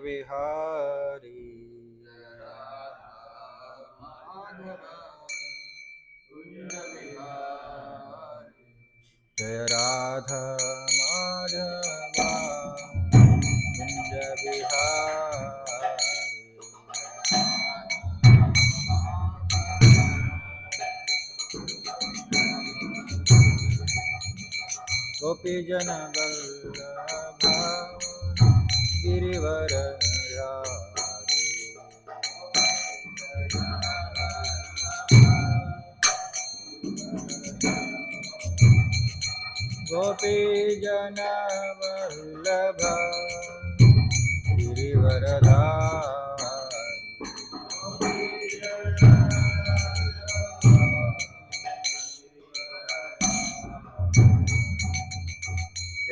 बिहारी जय राधा माधवा कुंज बिहारी गोपी जन वल्लभ गिरिवर गोपी जन वल्लभ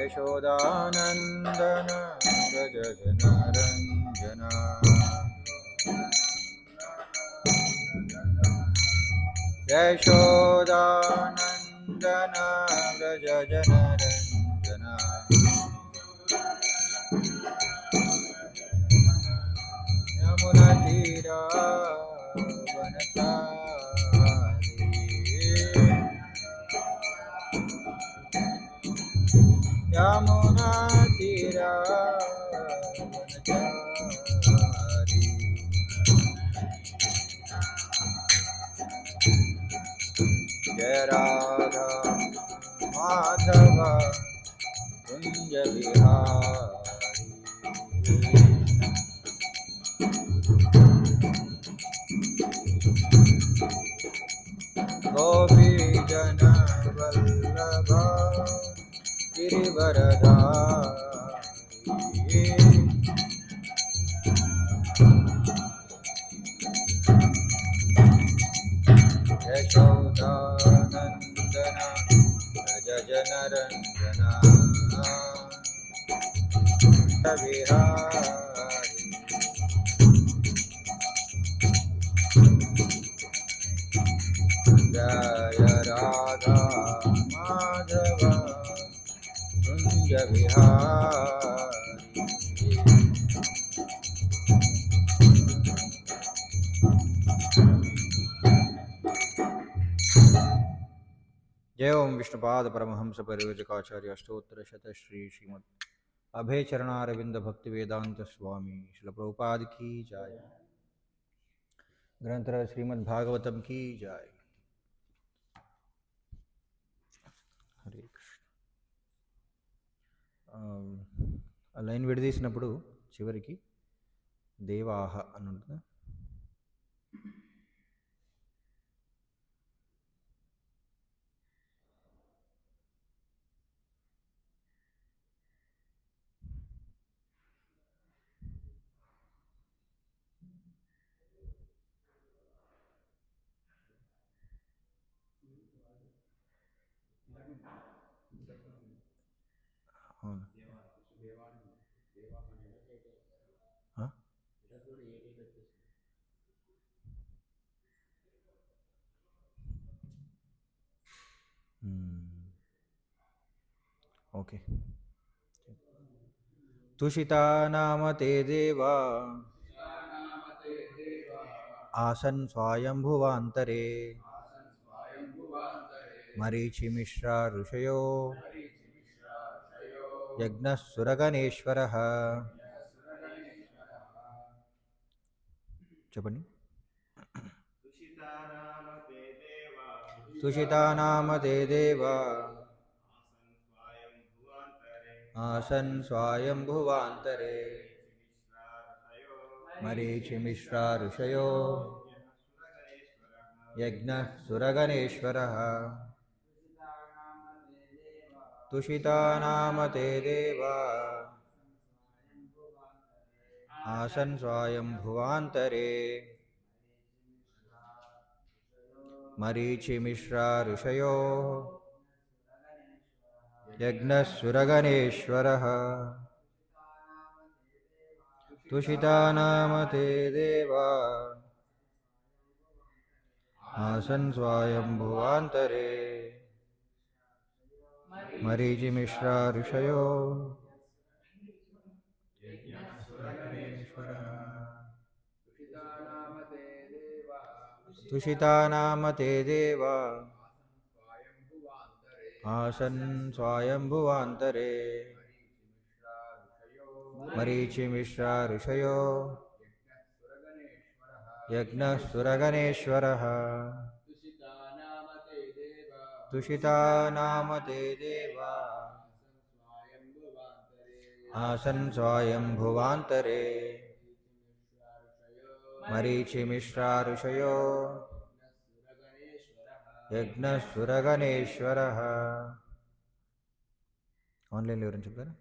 यशोदानंदन व्रज जनरंजना यशोदानंदन व्रज जनरंजना यमुना तीरा यमुना तीरा जय राधा माधव कुंज बिहारी गोपी जन वल्लभ गिरिवरधारी यशोदानंदन व्रज जनरंजना बिहारी जय राधा माधव कुंज बिहारी जय ओम विष्णुपाद परमहंस परिव्रजकाचार्य अष्टोत्तर शत श्री श्रीमद अभय चरणारविंद भक्ति वेदांत स्वामी श्रील प्रभुपाद की जय। ग्रंथ श्रीमद् भागवतम की जय। हरे कृष्ण। లైన్ విడదీసినప్పుడు చివరికి దేవాహ అని ఉంటుంది. అవును. ఓకే. तुषिता नाम ते देवा आसन् स्वायंभुवान्तरे मरीचिमिश्रा ऋषयो यज्ञः सुरगणेश्वरः। చెప్పండి. तुषिता नाम ते देवा आसन् स्वायंभुवान्तरे मरीचिमिश्रा ऋषयो यज्ञः सुरगणेश्वरः। तुषिता नाम ते देवा आसन् स्वायंभुवान्तरे मरीचिमिश्रा ऋषयो यज्ञः सुरगणेश्वरः। तुषिता नाम ते देवा आसन् स्वायंभुवान्तरे मरीचिमिश्रा ऋषयो तुषिता नाम ते देव आसन् स्वायम्भुवान्तरे मरीचिमिश्रा ऋषयो यज्ञः सुरगणेश्वरः तुषिता नाम ते देवा आसन् स्वायम्भुवान्तरे मरीचिमिश्रा ऋषयो यज्ञः सुरगणेश्वरः ఆన్లైన్లో ఎవరైనా చెప్తారా?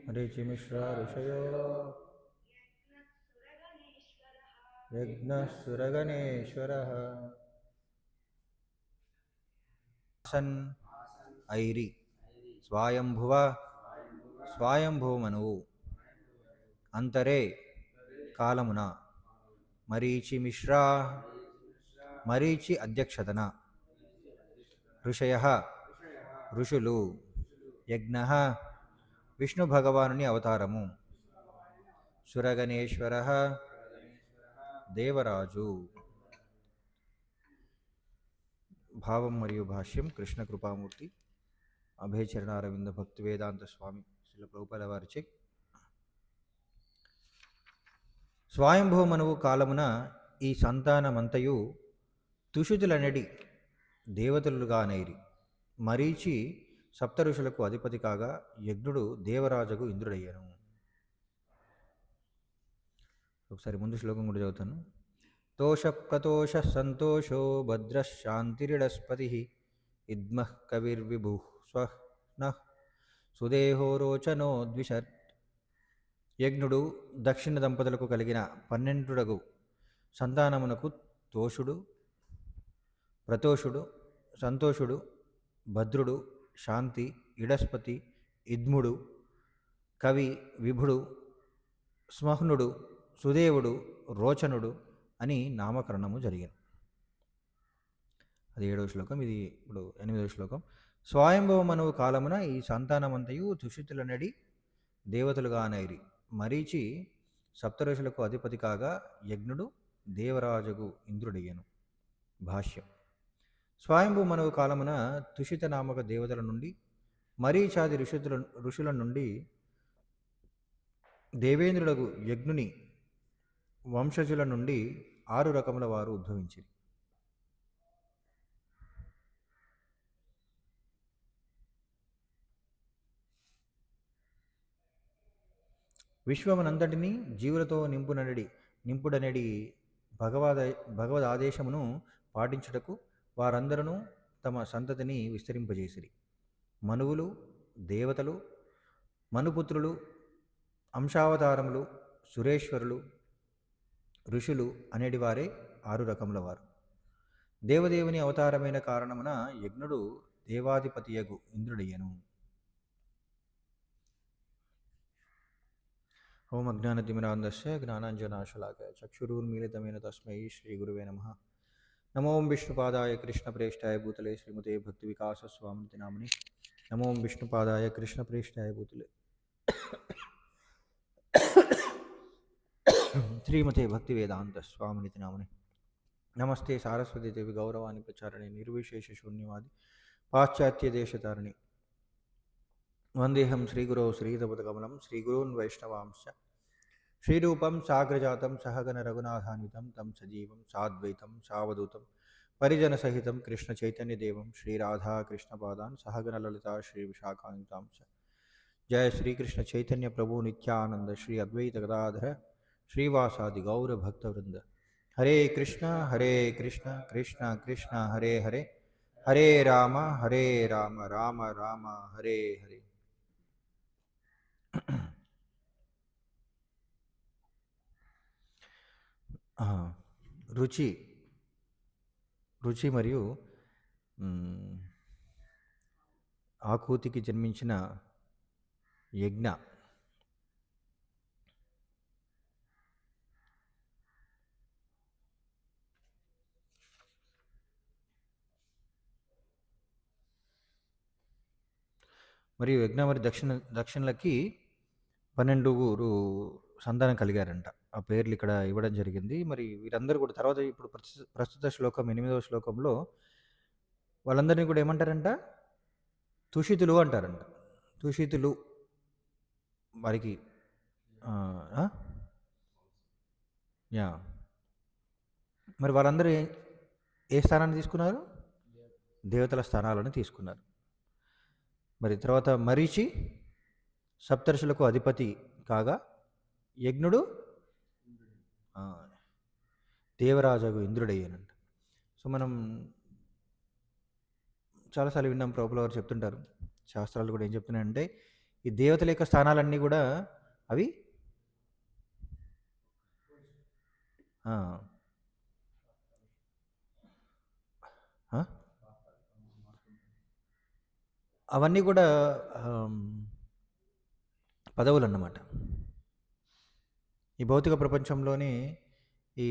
मरीचिमिश्रा ऋषयो यज्ञः सुरगणेश्वरः आसन् ऐरि स्वायंभुव స్వాయంభూమనువు అంతరే కాలమున మరీచి మిశ్రా మరీచి అధ్యక్షతన ఋషయ ఋషులు యజ్ఞ విష్ణు భగవానుని అవతారము సురగణేశ్వర దేవరాజు. భావం మరియు భాష్యం కృష్ణ కృపామూర్తి అభయచరణారవింద భక్తి వేదాంత స్వామి శ్రీల ప్రభుపాద వారిచే స్వయంభూమనువు కాలమున ఈ సంతానమంతయు తుషుతులనడి దేవతలుగానైరి. మరీచి సప్త ఋషులకు అధిపతి కాగా యజ్ఞుడు దేవరాజుకు ఇంద్రుడయ్యను. ఒకసారి ముందు శ్లోకం కూడా చదువుతాను. తోష ప్రతోష సంతోషో భద్ర శాంతిరిడస్పతి ఇద్మః కవిర్విభు స్వః సుదేహో రోచనో ద్విషత్. యజ్ఞుడు దక్షిణ దంపతులకు కలిగిన 12 సంతానమునకు తోషుడు, ప్రతోషుడు, సంతోషుడు, భద్రుడు, శాంతి, ఇడస్పతి, ఇద్ముడు, కవి, విభుడు, స్మహ్నుడు, సుదేవుడు, రోచనుడు అని నామకరణము జరిగింది. అది 7వ శ్లోకం. ఇది ఇప్పుడు 8వ శ్లోకం. స్వయంభవమనువు కాలమున ఈ సంతానమంతయు తుషితులనడి దేవతలుగానైరి. మరీచి సప్తఋషులకు అధిపతి కాగా యజ్ఞుడు దేవరాజుకు ఇంద్రుడయ్యను. భాష్యం. స్వయంభూమనువు కాలమున తుషిత నామక దేవతల నుండి మరీచాది ఋషుల నుండి దేవేంద్రులకు యజ్ఞుని వంశజుల నుండి 6 రకముల వారు ఉద్భవించిరి. విశ్వమునంతటిని జీవులతో నింపుడనడి భగవద్ ఆదేశమును పాటించుటకు వారందరూ తమ సంతతిని విస్తరింపజేసిరి. మనువులు, దేవతలు, మనుపుత్రులు, అంశావతారములు, సురేశ్వరులు, ఋషులు అనేటి వారే 6 రకముల వారు. దేవదేవుని అవతారమైన కారణమున యజ్ఞుడు దేవాధిపతియగు ఇంద్రుడయ్యను. ఓం అజ్ఞానతిమిరాంధస్య జ్ఞానాంజనాశలాకయ చక్షురున్మీలితమేన తస్మై శ్రీగురువే నమః. నమో విష్ణుపాదాయ కృష్ణప్రేష్టాయ భూతలే శ్రీమతే భక్తి వికాస స్వామితి నామిని. నమో విష్ణుపాదాయ కృష్ణప్రేష్టాయ భూతలే శ్రీమతే భక్తి వేదాంత స్వామినితి నామిని. నమస్తే సారస్వతీ దేవి గౌరవాన్ని ప్రచారణి నిర్విశేష శూన్యవాది పాశ్చాత్య దేశతారిణి. వందేహం శ్రీగురో శ్రీదపదకమలం శ్రీగురూన్ వైష్ణవాంశ శ్రీరూపం సాగ్రజాతం సహగణ రఘునాథాన్వితం తం సజీవం సాద్వైతం సావధూతం పరిజనసహితం కృష్ణ చైతన్యదేవం శ్రీరాధాకృష్ణపాదాన్ సహగణ లలితా శ్రీ విశాఖాన్వితాంశ. జయ శ్రీకృష్ణ చైతన్య ప్రభు నిత్యానంద శ్రీ అద్వైత గదాధర శ్రీవాసాది గౌర భక్తవృంద. హరే కృష్ణ కృష్ణ కృష్ణ హరే హరే, హరే రామ రామ రామ హరే హరే. రుచి రుచి మరియు ఆకూతికి జన్మించిన యజ్ఞ. మరియు యజ్ఞ మరి దక్షిణలకి 12 సంతానం కలిగారంట. ఆ పేర్లు ఇక్కడ ఇవ్వడం జరిగింది. మరి వీరందరూ కూడా తర్వాత ఇప్పుడు ప్రస్తుత శ్లోకం 8వ శ్లోకంలో వాళ్ళందరినీ కూడా ఏమంటారంట? తుషితులు అంటారంట. తుషితులు వారికి యా మరి వాళ్ళందరూ ఏ స్థానాన్ని తీసుకున్నారు? దేవతల స్థానాలను తీసుకున్నారు. మరి తర్వాత మరీచి సప్తర్షులకు అధిపతి కాగా యజ్ఞుడు దేవరాజు ఇంద్రుడయ్యానంట. సో మనం చాలాసార్లు విన్నాం, ప్రభువుల వారు చెప్తుంటారు, శాస్త్రాలు కూడా ఏం చెప్తున్నాయంటే ఈ దేవతల యొక్క స్థానాలన్నీ కూడా అవి అవన్నీ కూడా పదవులు అన్నమాట. ఈ భౌతిక ప్రపంచంలోని ఈ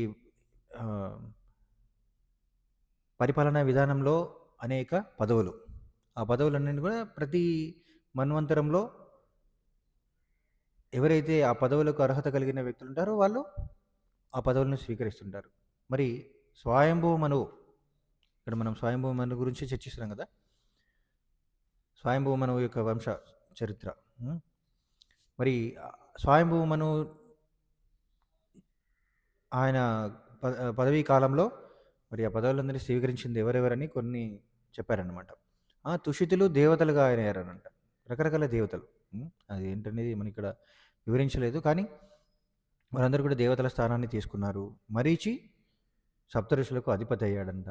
పరిపాలనా విధానంలో అనేక పదవులు, ఆ పదవులన్నీ కూడా ప్రతి మన్వంతరంలో ఎవరైతే ఆ పదవులకు అర్హత కలిగిన వ్యక్తులు ఉంటారో వాళ్ళు ఆ పదవులను స్వీకరిస్తుంటారు. మరి స్వయంభూ మనువు, ఇక్కడ మనం స్వయంభూ మనువు గురించి చర్చిస్తున్నాం కదా. స్వయంభూ మనువు యొక్క వంశ చరిత్ర. మరి స్వయంభూ మనువు ఆయన పదవీ కాలంలో మరి ఆ పదవులందరినీ స్వీకరించింది ఎవరెవరని కొన్ని చెప్పారనమాట. తుషితులు దేవతలుగా అయ్యారనంట, రకరకాల దేవతలు. అది ఏంటనేది మనం ఇక్కడ వివరించలేదు, కానీ వారందరూ కూడా దేవతల స్థానాన్ని తీసుకున్నారు. మరీచి సప్త ఋషులకు అధిపతి అయ్యాడంట.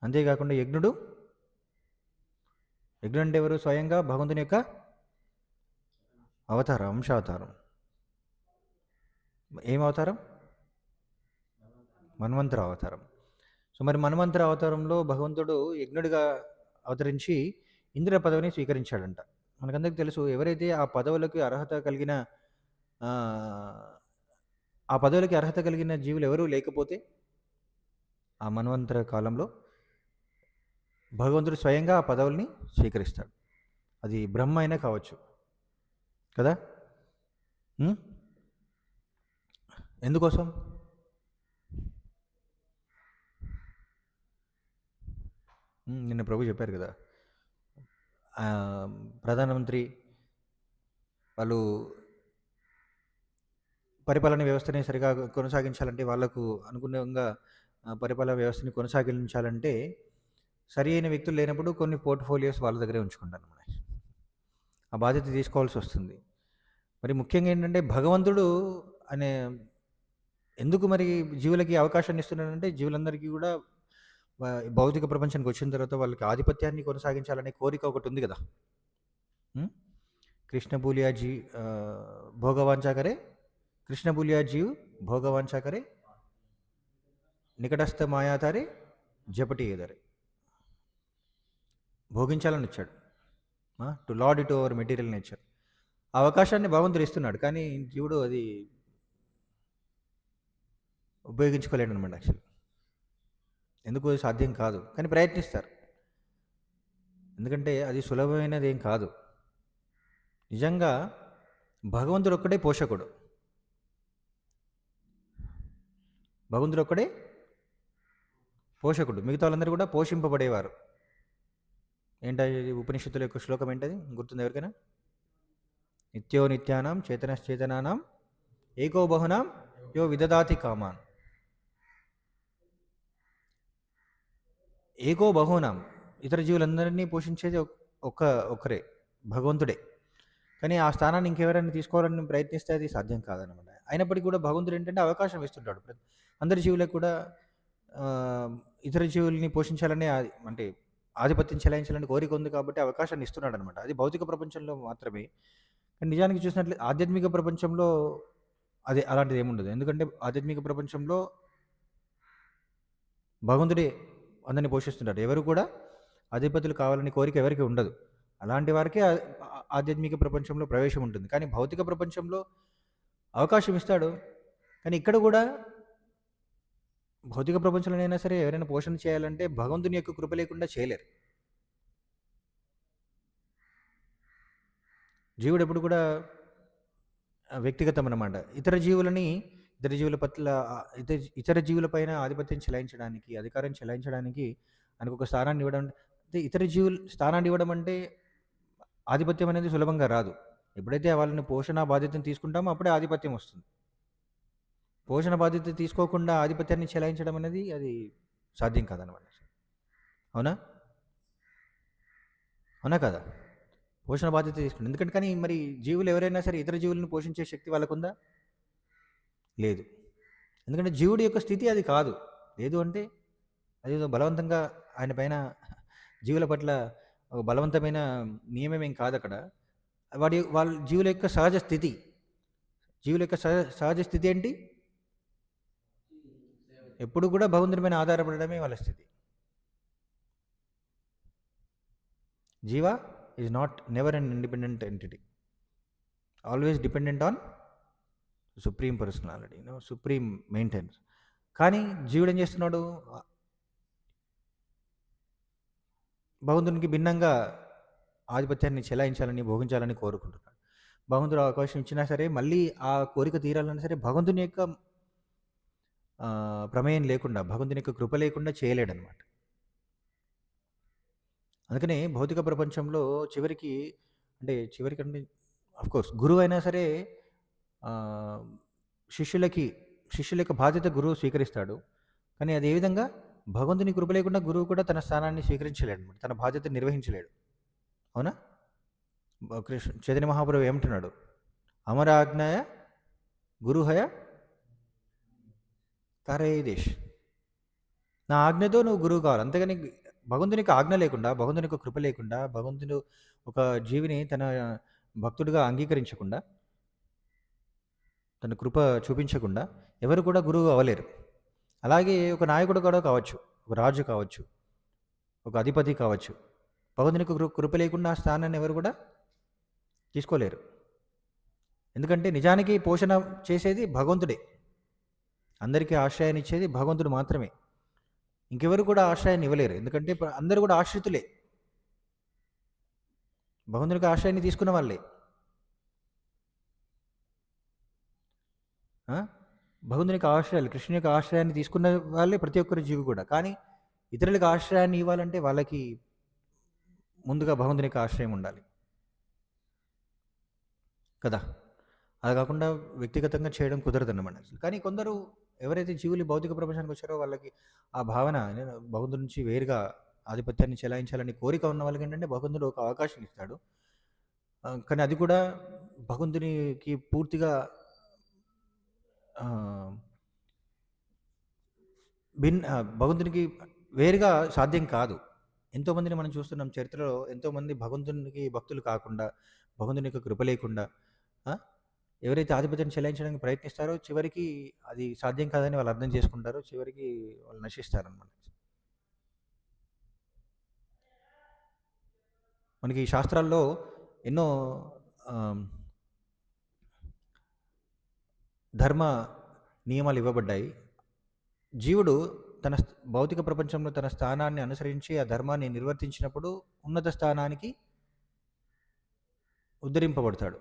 అంతేకాకుండా యజ్ఞుడు అంటే ఎవరు? స్వయంగా భగవంతుని యొక్క అవతారం, అంశావతారం. ఏం అవతారం? మన్వంతర అవతారం. సో మరి మన్వంతర అవతారంలో భగవంతుడు యజ్ఞుడిగా అవతరించి ఇంద్ర పదవిని స్వీకరించాడంట. మనకందరికీ తెలుసు, ఎవరైతే ఆ పదవులకి అర్హత కలిగిన జీవులు ఎవరూ లేకపోతే ఆ మన్వంతర కాలంలో భగవంతుడు స్వయంగా ఆ పదవుల్ని స్వీకరిస్తాడు. అది బ్రహ్మ అయినా కావచ్చు కదా. ఎందుకోసం? నిన్న ప్రభు చెప్పారు కదా, ప్రధానమంత్రి వాళ్ళు పరిపాలన వ్యవస్థని సరిగా కొనసాగించాలంటే, వాళ్లకు అనుగుణంగా పరిపాలన వ్యవస్థని కొనసాగించాలంటే సరి అయిన వ్యక్తులు లేనప్పుడు కొన్ని పోర్ట్ఫోలియోస్ వాళ్ళ దగ్గరే ఉంచుకుంటారు. మన ఆ బాధ్యత తీసుకోవాల్సి వస్తుంది. మరి ముఖ్యంగా ఏంటంటే భగవంతుడు అనే ఎందుకు మరి జీవులకి అవకాశాన్ని ఇస్తున్నాడంటే, జీవులందరికీ కూడా భౌతిక ప్రపంచానికి వచ్చిన తర్వాత వాళ్ళకి ఆధిపత్యాన్ని కొనసాగించాలనే కోరిక ఒకటి ఉంది కదా. కృష్ణ బూలియా జీ భోగవాంఛా కరే, కృష్ణ బూలియా జీవ్ భోగవాంఛా కరే, నికటస్థ మాయాతారే జపటి ఏదరే. భోగించాలని ఇచ్చాడు, to lord it over material nature. ఆ అవకాశాన్ని భగవంతుడు ఇస్తున్నాడు, కానీ జీవుడు అది ఉపయోగించుకోలేడు అనమాట. యాక్చువల్ ఎందుకు సాధ్యం కాదు, కానీ ప్రయత్నిస్తారు. ఎందుకంటే అది సులభమైనది ఏం కాదు. నిజంగా భగవంతుడు ఒక్కడే పోషకుడు, భగవంతుడు ఒక్కడే పోషకుడు, మిగతా వాళ్ళందరూ కూడా పోషింపబడేవారు. ఏంటి ఉపనిషత్తుల యొక్క శ్లోకం ఏంటది? గుర్తుంది ఎవరికైనా? నిత్యో నిత్యానాం చేతనశ్చేతనానాం ఏకో బహునాం యో విదదాతి కామాన్. ఏకో బహునాం, ఇతర జీవులందరినీ పోషించేది ఒక్కరే, భగవంతుడే. కానీ ఆ స్థానాన్ని ఇంకెవరైనా తీసుకోవాలని ప్రయత్నిస్తే అది సాధ్యం కాదనమాట. అయినప్పటికీ కూడా భగవంతుడు ఏంటంటే అవకాశం ఇస్తుంటాడు. అందరి జీవులకు కూడా ఇతర జీవుల్ని పోషించాలని, అంటే ఆధిపత్యం చెలాయించాలని కోరిక ఉంది కాబట్టి అవకాశాన్ని ఇస్తున్నాడు అనమాట. అది భౌతిక ప్రపంచంలో మాత్రమే. కానీ నిజానికి చూసినట్లయితే ఆధ్యాత్మిక ప్రపంచంలో అది అలాంటిది ఏముండదు. ఎందుకంటే ఆధ్యాత్మిక ప్రపంచంలో భగవంతుడే అందరిని పోషిస్తుంటారు. ఎవరు కూడా అధిపతులు కావాలని కోరిక ఎవరికీ ఉండదు. అలాంటి వారికే ఆధ్యాత్మిక ప్రపంచంలో ప్రవేశం ఉంటుంది. కానీ భౌతిక ప్రపంచంలో అవకాశం ఇస్తాడు. కానీ ఇక్కడ కూడా భౌతిక ప్రపంచంలోనైనా సరే ఎవరైనా పోషణ చేయాలంటే భగవంతుని యొక్క కృప లేకుండా చేయలేరు. జీవుడు ఎప్పుడు కూడా వ్యక్తిగతం అన్నమాట. ఇతర జీవుల పట్ల ఇతర జీవుల పైన ఆధిపత్యం చెలాయించడానికి, అధికారం చెలాయించడానికి ఆయనకు ఒక స్థానాన్ని ఇవ్వడం. అంటే ఇతర జీవులు స్థానాన్ని ఇవ్వడం అంటే ఆధిపత్యం అనేది సులభంగా రాదు. ఎప్పుడైతే వాళ్ళని పోషణ బాధ్యతను తీసుకుంటామో అప్పుడే ఆధిపత్యం వస్తుంది. పోషణ బాధ్యత తీసుకోకుండా ఆధిపత్యాన్ని చెలాయించడం అనేది అది సాధ్యం కాదనమాట. అవునా? అవునా కదా? పోషణ బాధ్యత తీసుకుంటాం. ఎందుకంటే కానీ మరి జీవులు ఎవరైనా సరే ఇతర జీవులను పోషించే శక్తి వాళ్ళకుందా? లేదు. ఎందుకంటే జీవుడి యొక్క స్థితి అది కాదు. లేదు అంటే అదేదో బలవంతంగా ఆయన పైన జీవుల పట్ల ఒక బలవంతమైన నియమం ఏం కాదక్కడ. వాళ్ళ జీవుల యొక్క సహజ స్థితి. జీవుల యొక్క సహజ స్థితి ఏంటి? ఎప్పుడు కూడా భగవంతుని పైన ఆధారపడడమే వాళ్ళ స్థితి. జీవ is not never an independent entity, always dependent on supreme personality, supreme maintenance. కానీ జీవుడు ఏం చేస్తున్నాడు? భగవంతునికి భిన్నంగా ఆధిపత్యాన్ని చెలాయించాలని, భోగించాలని కోరుకుంటున్నాడు. భగవంతుడు అవకాశం ఇచ్చినా సరే మళ్ళీ ఆ కోరిక తీరాలన్నా సరే భగవంతుని యొక్క ప్రమేయం లేకుండా, భగవంతుని యొక్క కృప లేకుండా చేయలేడనమాట. అందుకనే భౌతిక ప్రపంచంలో చివరికి అంటే అఫ్కోర్స్ గురువు అయినా సరే శిష్యుల యొక్క బాధ్యత గురువు స్వీకరిస్తాడు. కానీ అది ఏ విధంగా? భగవంతుని కృప లేకుండా గురువు కూడా తన స్థానాన్ని స్వీకరించలేడు అనమాట, తన బాధ్యత నిర్వహించలేడు. అవునా? చైతన్య మహాప్రభు ఏమంటున్నాడు? అమర ఆజ్ఞాయ గురుహయ తారయేదేశ్. నా ఆజ్ఞతో నువ్వు గురువు కావాలి. అంతేగాని భగవంతునికి ఆజ్ఞ లేకుండా, భగవంతుని యొక్క కృప లేకుండా, భగవంతుడు ఒక జీవిని తన భక్తుడిగా అంగీకరించకుండా, తన కృప చూపించకుండా ఎవరు కూడా గురువు అవ్వలేరు. అలాగే ఒక నాయకుడు కూడా కావచ్చు, ఒక రాజు కావచ్చు, ఒక అధిపతి కావచ్చు, భగవంతుని యొక్క కృప లేకుండా ఆ స్థానాన్ని ఎవరు కూడా తీసుకోలేరు. ఎందుకంటే నిజానికి పోషణ చేసేది భగవంతుడే. అందరికీ ఆశ్రయాన్ని ఇచ్చేది భగవంతుడు మాత్రమే. ఇంకెవరు కూడా ఆశ్రయాన్ని ఇవ్వలేరు. ఎందుకంటే అందరూ కూడా ఆశ్రితులే, భగవంతునికి ఆశ్రయాన్ని తీసుకున్న వాళ్ళే. భగవంతునికి ఆశ్రయాలు, కృష్ణుని యొక్క ఆశ్రయాన్ని తీసుకున్న వాళ్ళే ప్రతి ఒక్కరి జీవి కూడా. కానీ ఇతరులకు ఆశ్రయాన్ని ఇవ్వాలంటే వాళ్ళకి ముందుగా భగవంతుని యొక్క ఆశ్రయం ఉండాలి కదా. అది కాకుండా వ్యక్తిగతంగా చేయడం కుదరదన్నమాట. కానీ కొందరు ఎవరైతే జీవులు భౌతిక ప్రపంచానికి వచ్చారో వాళ్ళకి ఆ భావన, భగవంతుడి నుంచి వేరుగా ఆధిపత్యాన్ని చెలాయించాలని కోరిక ఉన్న వాళ్ళకి ఏంటంటే భగవంతుడు ఒక అవకాశం ఇస్తాడు. కానీ అది కూడా భగవంతునికి పూర్తిగా భగవంతునికి వేరుగా సాధ్యం కాదు. ఎంతోమందిని మనం చూస్తున్నాం చరిత్రలో. ఎంతోమంది భగవంతునికి భక్తులు కాకుండా, భగవంతుని యొక్క కృప లేకుండా ఎవరైతే ఆధిపత్యం చెలాయించడానికి ప్రయత్నిస్తారో చివరికి అది సాధ్యం కాదని వాళ్ళు అర్థం చేసుకుంటారో చివరికి వాళ్ళు నశిస్తారనమాట. మనకి శాస్త్రాల్లో ఎన్నో ధర్మ నియమాలు ఇవ్వబడ్డాయి. జీవుడు తన భౌతిక ప్రపంచంలో తన స్థానాన్ని అనుసరించి ఆ ధర్మాన్ని నిర్వర్తించినప్పుడు ఉన్నత స్థానానికి ఉద్ధరింపబడతాడు.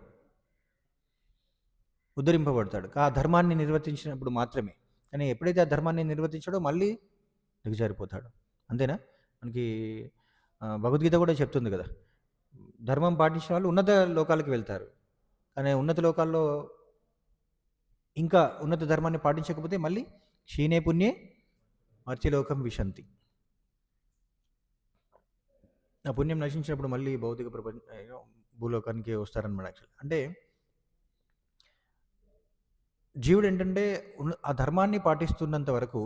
ఆ ధర్మాన్ని నిర్వర్తించినప్పుడు మాత్రమే. కానీ ఎప్పుడైతే ఆ ధర్మాన్ని నిర్వర్తించాడో మళ్ళీ దిగజారిపోతాడు. అంతేనా? మనకి భగవద్గీత కూడా చెప్తుంది కదా, ధర్మం పాటించిన వాళ్ళు ఉన్నత లోకాలకు వెళ్తారు. కానీ ఉన్నత లోకాల్లో ఇంకా ఉన్నత ధర్మాన్ని పాటించకపోతే మళ్ళీ క్షీణే పుణ్యే మర్త్యలోకం విశంతి. ఆ పుణ్యం నశించినప్పుడు మళ్ళీ భౌతిక భూలోకానికి వస్తారనమాట. యాక్చువల్ అంటే జీవుడు ఏంటంటే ఆ ధర్మాన్ని పాటిస్తున్నంత వరకు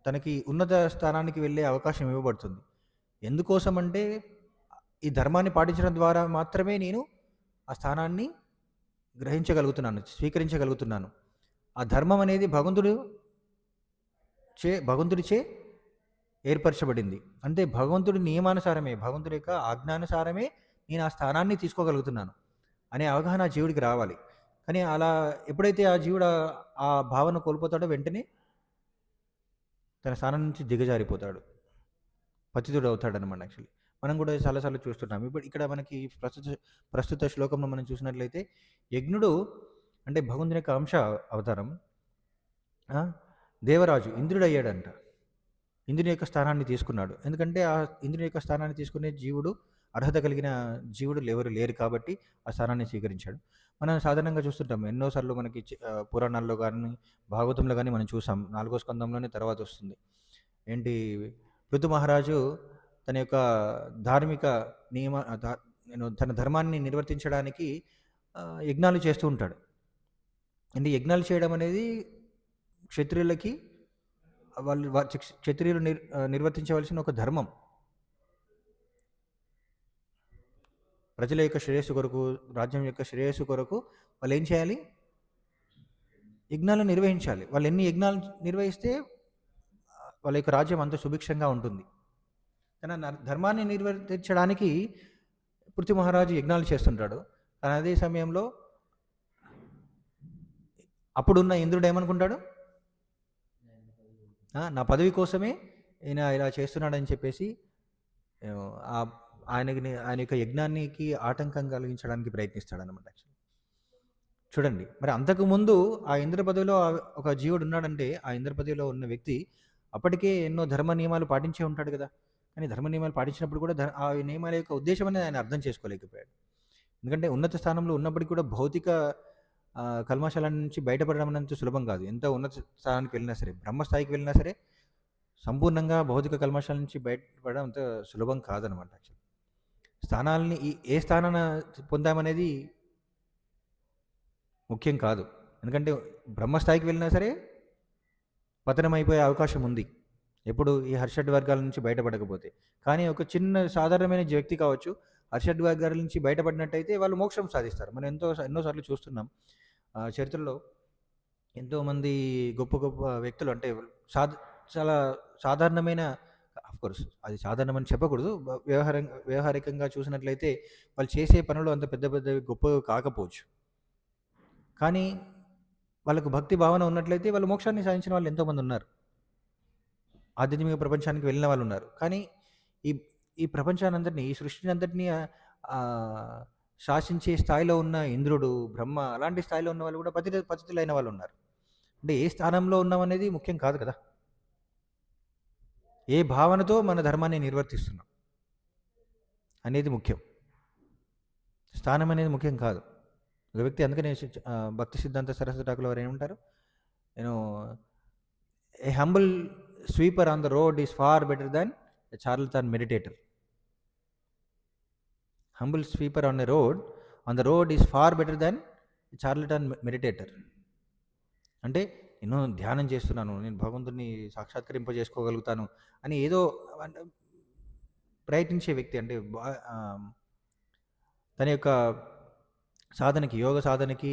తనకి ఉన్నత స్థానానికి వెళ్ళే అవకాశం ఇవ్వబడుతుంది. ఎందుకోసం అంటే ఈ ధర్మాన్ని పాటించడం ద్వారా మాత్రమే నేను ఆ స్థానాన్ని గ్రహించగలుగుతున్నాను, స్వీకరించగలుగుతున్నాను. ఆ ధర్మం అనేది భగవంతుడిచే ఏర్పరచబడింది. అంటే భగవంతుడి నియమానుసారమే, భగవంతుడి యొక్క ఆజ్ఞానుసారమే నేను ఆ స్థానాన్ని తీసుకోగలుగుతున్నాను అనే అవగాహన ఆ జీవుడికి రావాలి. కానీ అలా ఎప్పుడైతే ఆ జీవుడు ఆ భావన కోల్పోతాడో వెంటనే తన స్థానం నుంచి దిగజారిపోతాడు. పతితుడవుతాడనమాట యాక్చువల్లీ. మనం కూడా చాలా సార్లు చూస్తుంటాం. ఇప్పుడు ఇక్కడ మనకి ప్రస్తుత ప్రస్తుత శ్లోకంలో మనం చూసినట్లయితే యజ్ఞుడు అంటే భగవంతుని యొక్క అంశ అవతారం ఆ! దేవరాజు ఇంద్రుడయ్యాడంట. ఇంద్రుని యొక్క స్థానాన్ని తీసుకున్నాడు. ఎందుకంటే ఆ ఇంద్రుని యొక్క స్థానాన్ని తీసుకునే జీవుడు అర్హత కలిగిన జీవుడు ఎవరు లేరు కాబట్టి ఆ స్థానాన్ని స్వీకరించాడు. మనం సాధారణంగా చూస్తుంటాం ఎన్నో సార్లు మనకి పురాణాల్లో గాని, భాగవతంలో గాని మనం చూసాం. 4వ స్కందంలోనే తర్వాత వస్తుంది. ఏంటి పృథు మహారాజు తన యొక్క ధార్మిక నియమ తన ధర్మాన్ని నిర్వర్తించడానికి యజ్ఞాలు చేస్తూ ఉంటాడు. అంటే యజ్ఞాలు చేయడం అనేది క్షత్రియులకి వాళ్ళు క్షత్రియులు నిర్వర్తించవలసిన ఒక ధర్మం. ప్రజల యొక్క శ్రేయస్సు కొరకు, రాజ్యం యొక్క శ్రేయస్సు కొరకు వాళ్ళు ఏం చేయాలి? యజ్ఞాలు నిర్వహించాలి. వాళ్ళు ఎన్ని యజ్ఞాలు నిర్వహిస్తే వాళ్ళ యొక్క రాజ్యం అంత సుభిక్షంగా ఉంటుంది. కానీ ధర్మాన్ని నిర్వర్తించడానికి పృథు మహారాజు యజ్ఞాలు చేస్తుంటాడు. కానీ అదే సమయంలో అప్పుడున్న ఇంద్రుడు ఏమనుకుంటాడు? నా పదవి కోసమే ఈయన ఇలా చేస్తున్నాడని చెప్పేసి ఆయన యొక్క యజ్ఞానికి ఆటంకం కలిగించడానికి ప్రయత్నిస్తాడనమాట యాక్చువల్లీ. చూడండి మరి అంతకుముందు ఆ ఇంద్ర పదవిలో ఒక జీవుడు ఉన్నాడంటే ఆ ఇంద్ర పదవిలో ఉన్న వ్యక్తి అప్పటికే ఎన్నో ధర్మ నియమాలు పాటించే ఉంటాడు కదా. కానీ ధర్మ నియమాలు పాటించినప్పుడు కూడా ఆ నియమాల యొక్క ఉద్దేశం అనేది ఆయన అర్థం చేసుకోలేకపోయాడు. ఎందుకంటే ఉన్నత స్థానంలో ఉన్నప్పటికీ కూడా భౌతిక కల్మశాల నుంచి బయటపడడం అనేది సులభం కాదు. ఎంత ఉన్నత స్థానానికి వెళ్ళినా సరే, బ్రహ్మస్థాయికి వెళ్ళినా సరే సంపూర్ణంగా భౌతిక కల్మశాల నుంచి బయటపడడం అంత సులభం కాదనమాట యాక్చువల్లీ. స్థానాలని ఏ స్థానాన్ని పొందామనేది ముఖ్యం కాదు. ఎందుకంటే బ్రహ్మస్థాయికి వెళ్ళినా సరే పతనం అయిపోయే అవకాశం ఉంది ఎప్పుడు ఈ హర్షడ్ వర్గాల నుంచి బయటపడకపోతే. కానీ ఒక చిన్న సాధారణమైన వ్యక్తి కావచ్చు, హర్షడ్ వర్గాల నుంచి బయటపడినట్టయితే వాళ్ళు మోక్షం సాధిస్తారు. మనం ఎన్నోసార్లు చూస్తున్నాం చరిత్రలో ఎంతోమంది గొప్ప గొప్ప వ్యక్తులు అంటే చాలా సాధారణమైన కోర్స్ అది సాధారణమని చెప్పకూడదు. వ్యవహారికంగా చూసినట్లయితే వాళ్ళు చేసే పనులు అంత పెద్ద పెద్దవి గొప్పవి కాకపోవచ్చు. కానీ వాళ్ళకు భక్తి భావన ఉన్నట్లయితే వాళ్ళు మోక్షాన్ని సాధించిన వాళ్ళు ఎంతోమంది ఉన్నారు. ఆధ్యాత్మిక ప్రపంచానికి వెళ్ళిన వాళ్ళు ఉన్నారు. కానీ ఈ ఈ ప్రపంచానంతటిని, ఈ సృష్టిని అంతటిని శాసించే స్థాయిలో ఉన్న ఇంద్రుడు, బ్రహ్మ అలాంటి స్థాయిలో ఉన్న వాళ్ళు కూడా పతితులైన వాళ్ళు ఉన్నారు. అంటే ఏ స్థానంలో ఉన్నామనేది ముఖ్యం కాదు కదా. ఏ భావనతో మన ధర్మాన్ని నిర్వర్తిస్తున్నాం అనేది ముఖ్యం. స్థానం అనేది ముఖ్యం కాదు. ఒక వ్యక్తి అందుకనే భక్తి సిద్ధాంత సరస్వతి ఠాకూర్ వారు ఏమంటారు? నేను a humble sweeper on the road is far better than a charlatan meditator. Humble sweeper on the road is far better than a charlatan meditator. అంటే నేను ధ్యానం చేస్తున్నాను, నేను భగవంతుడిని సాక్షాత్కరింపజేసుకోగలుగుతాను అని ఏదో ప్రయత్నించే వ్యక్తి అంటే తన యొక్క సాధనకి, యోగ సాధనకి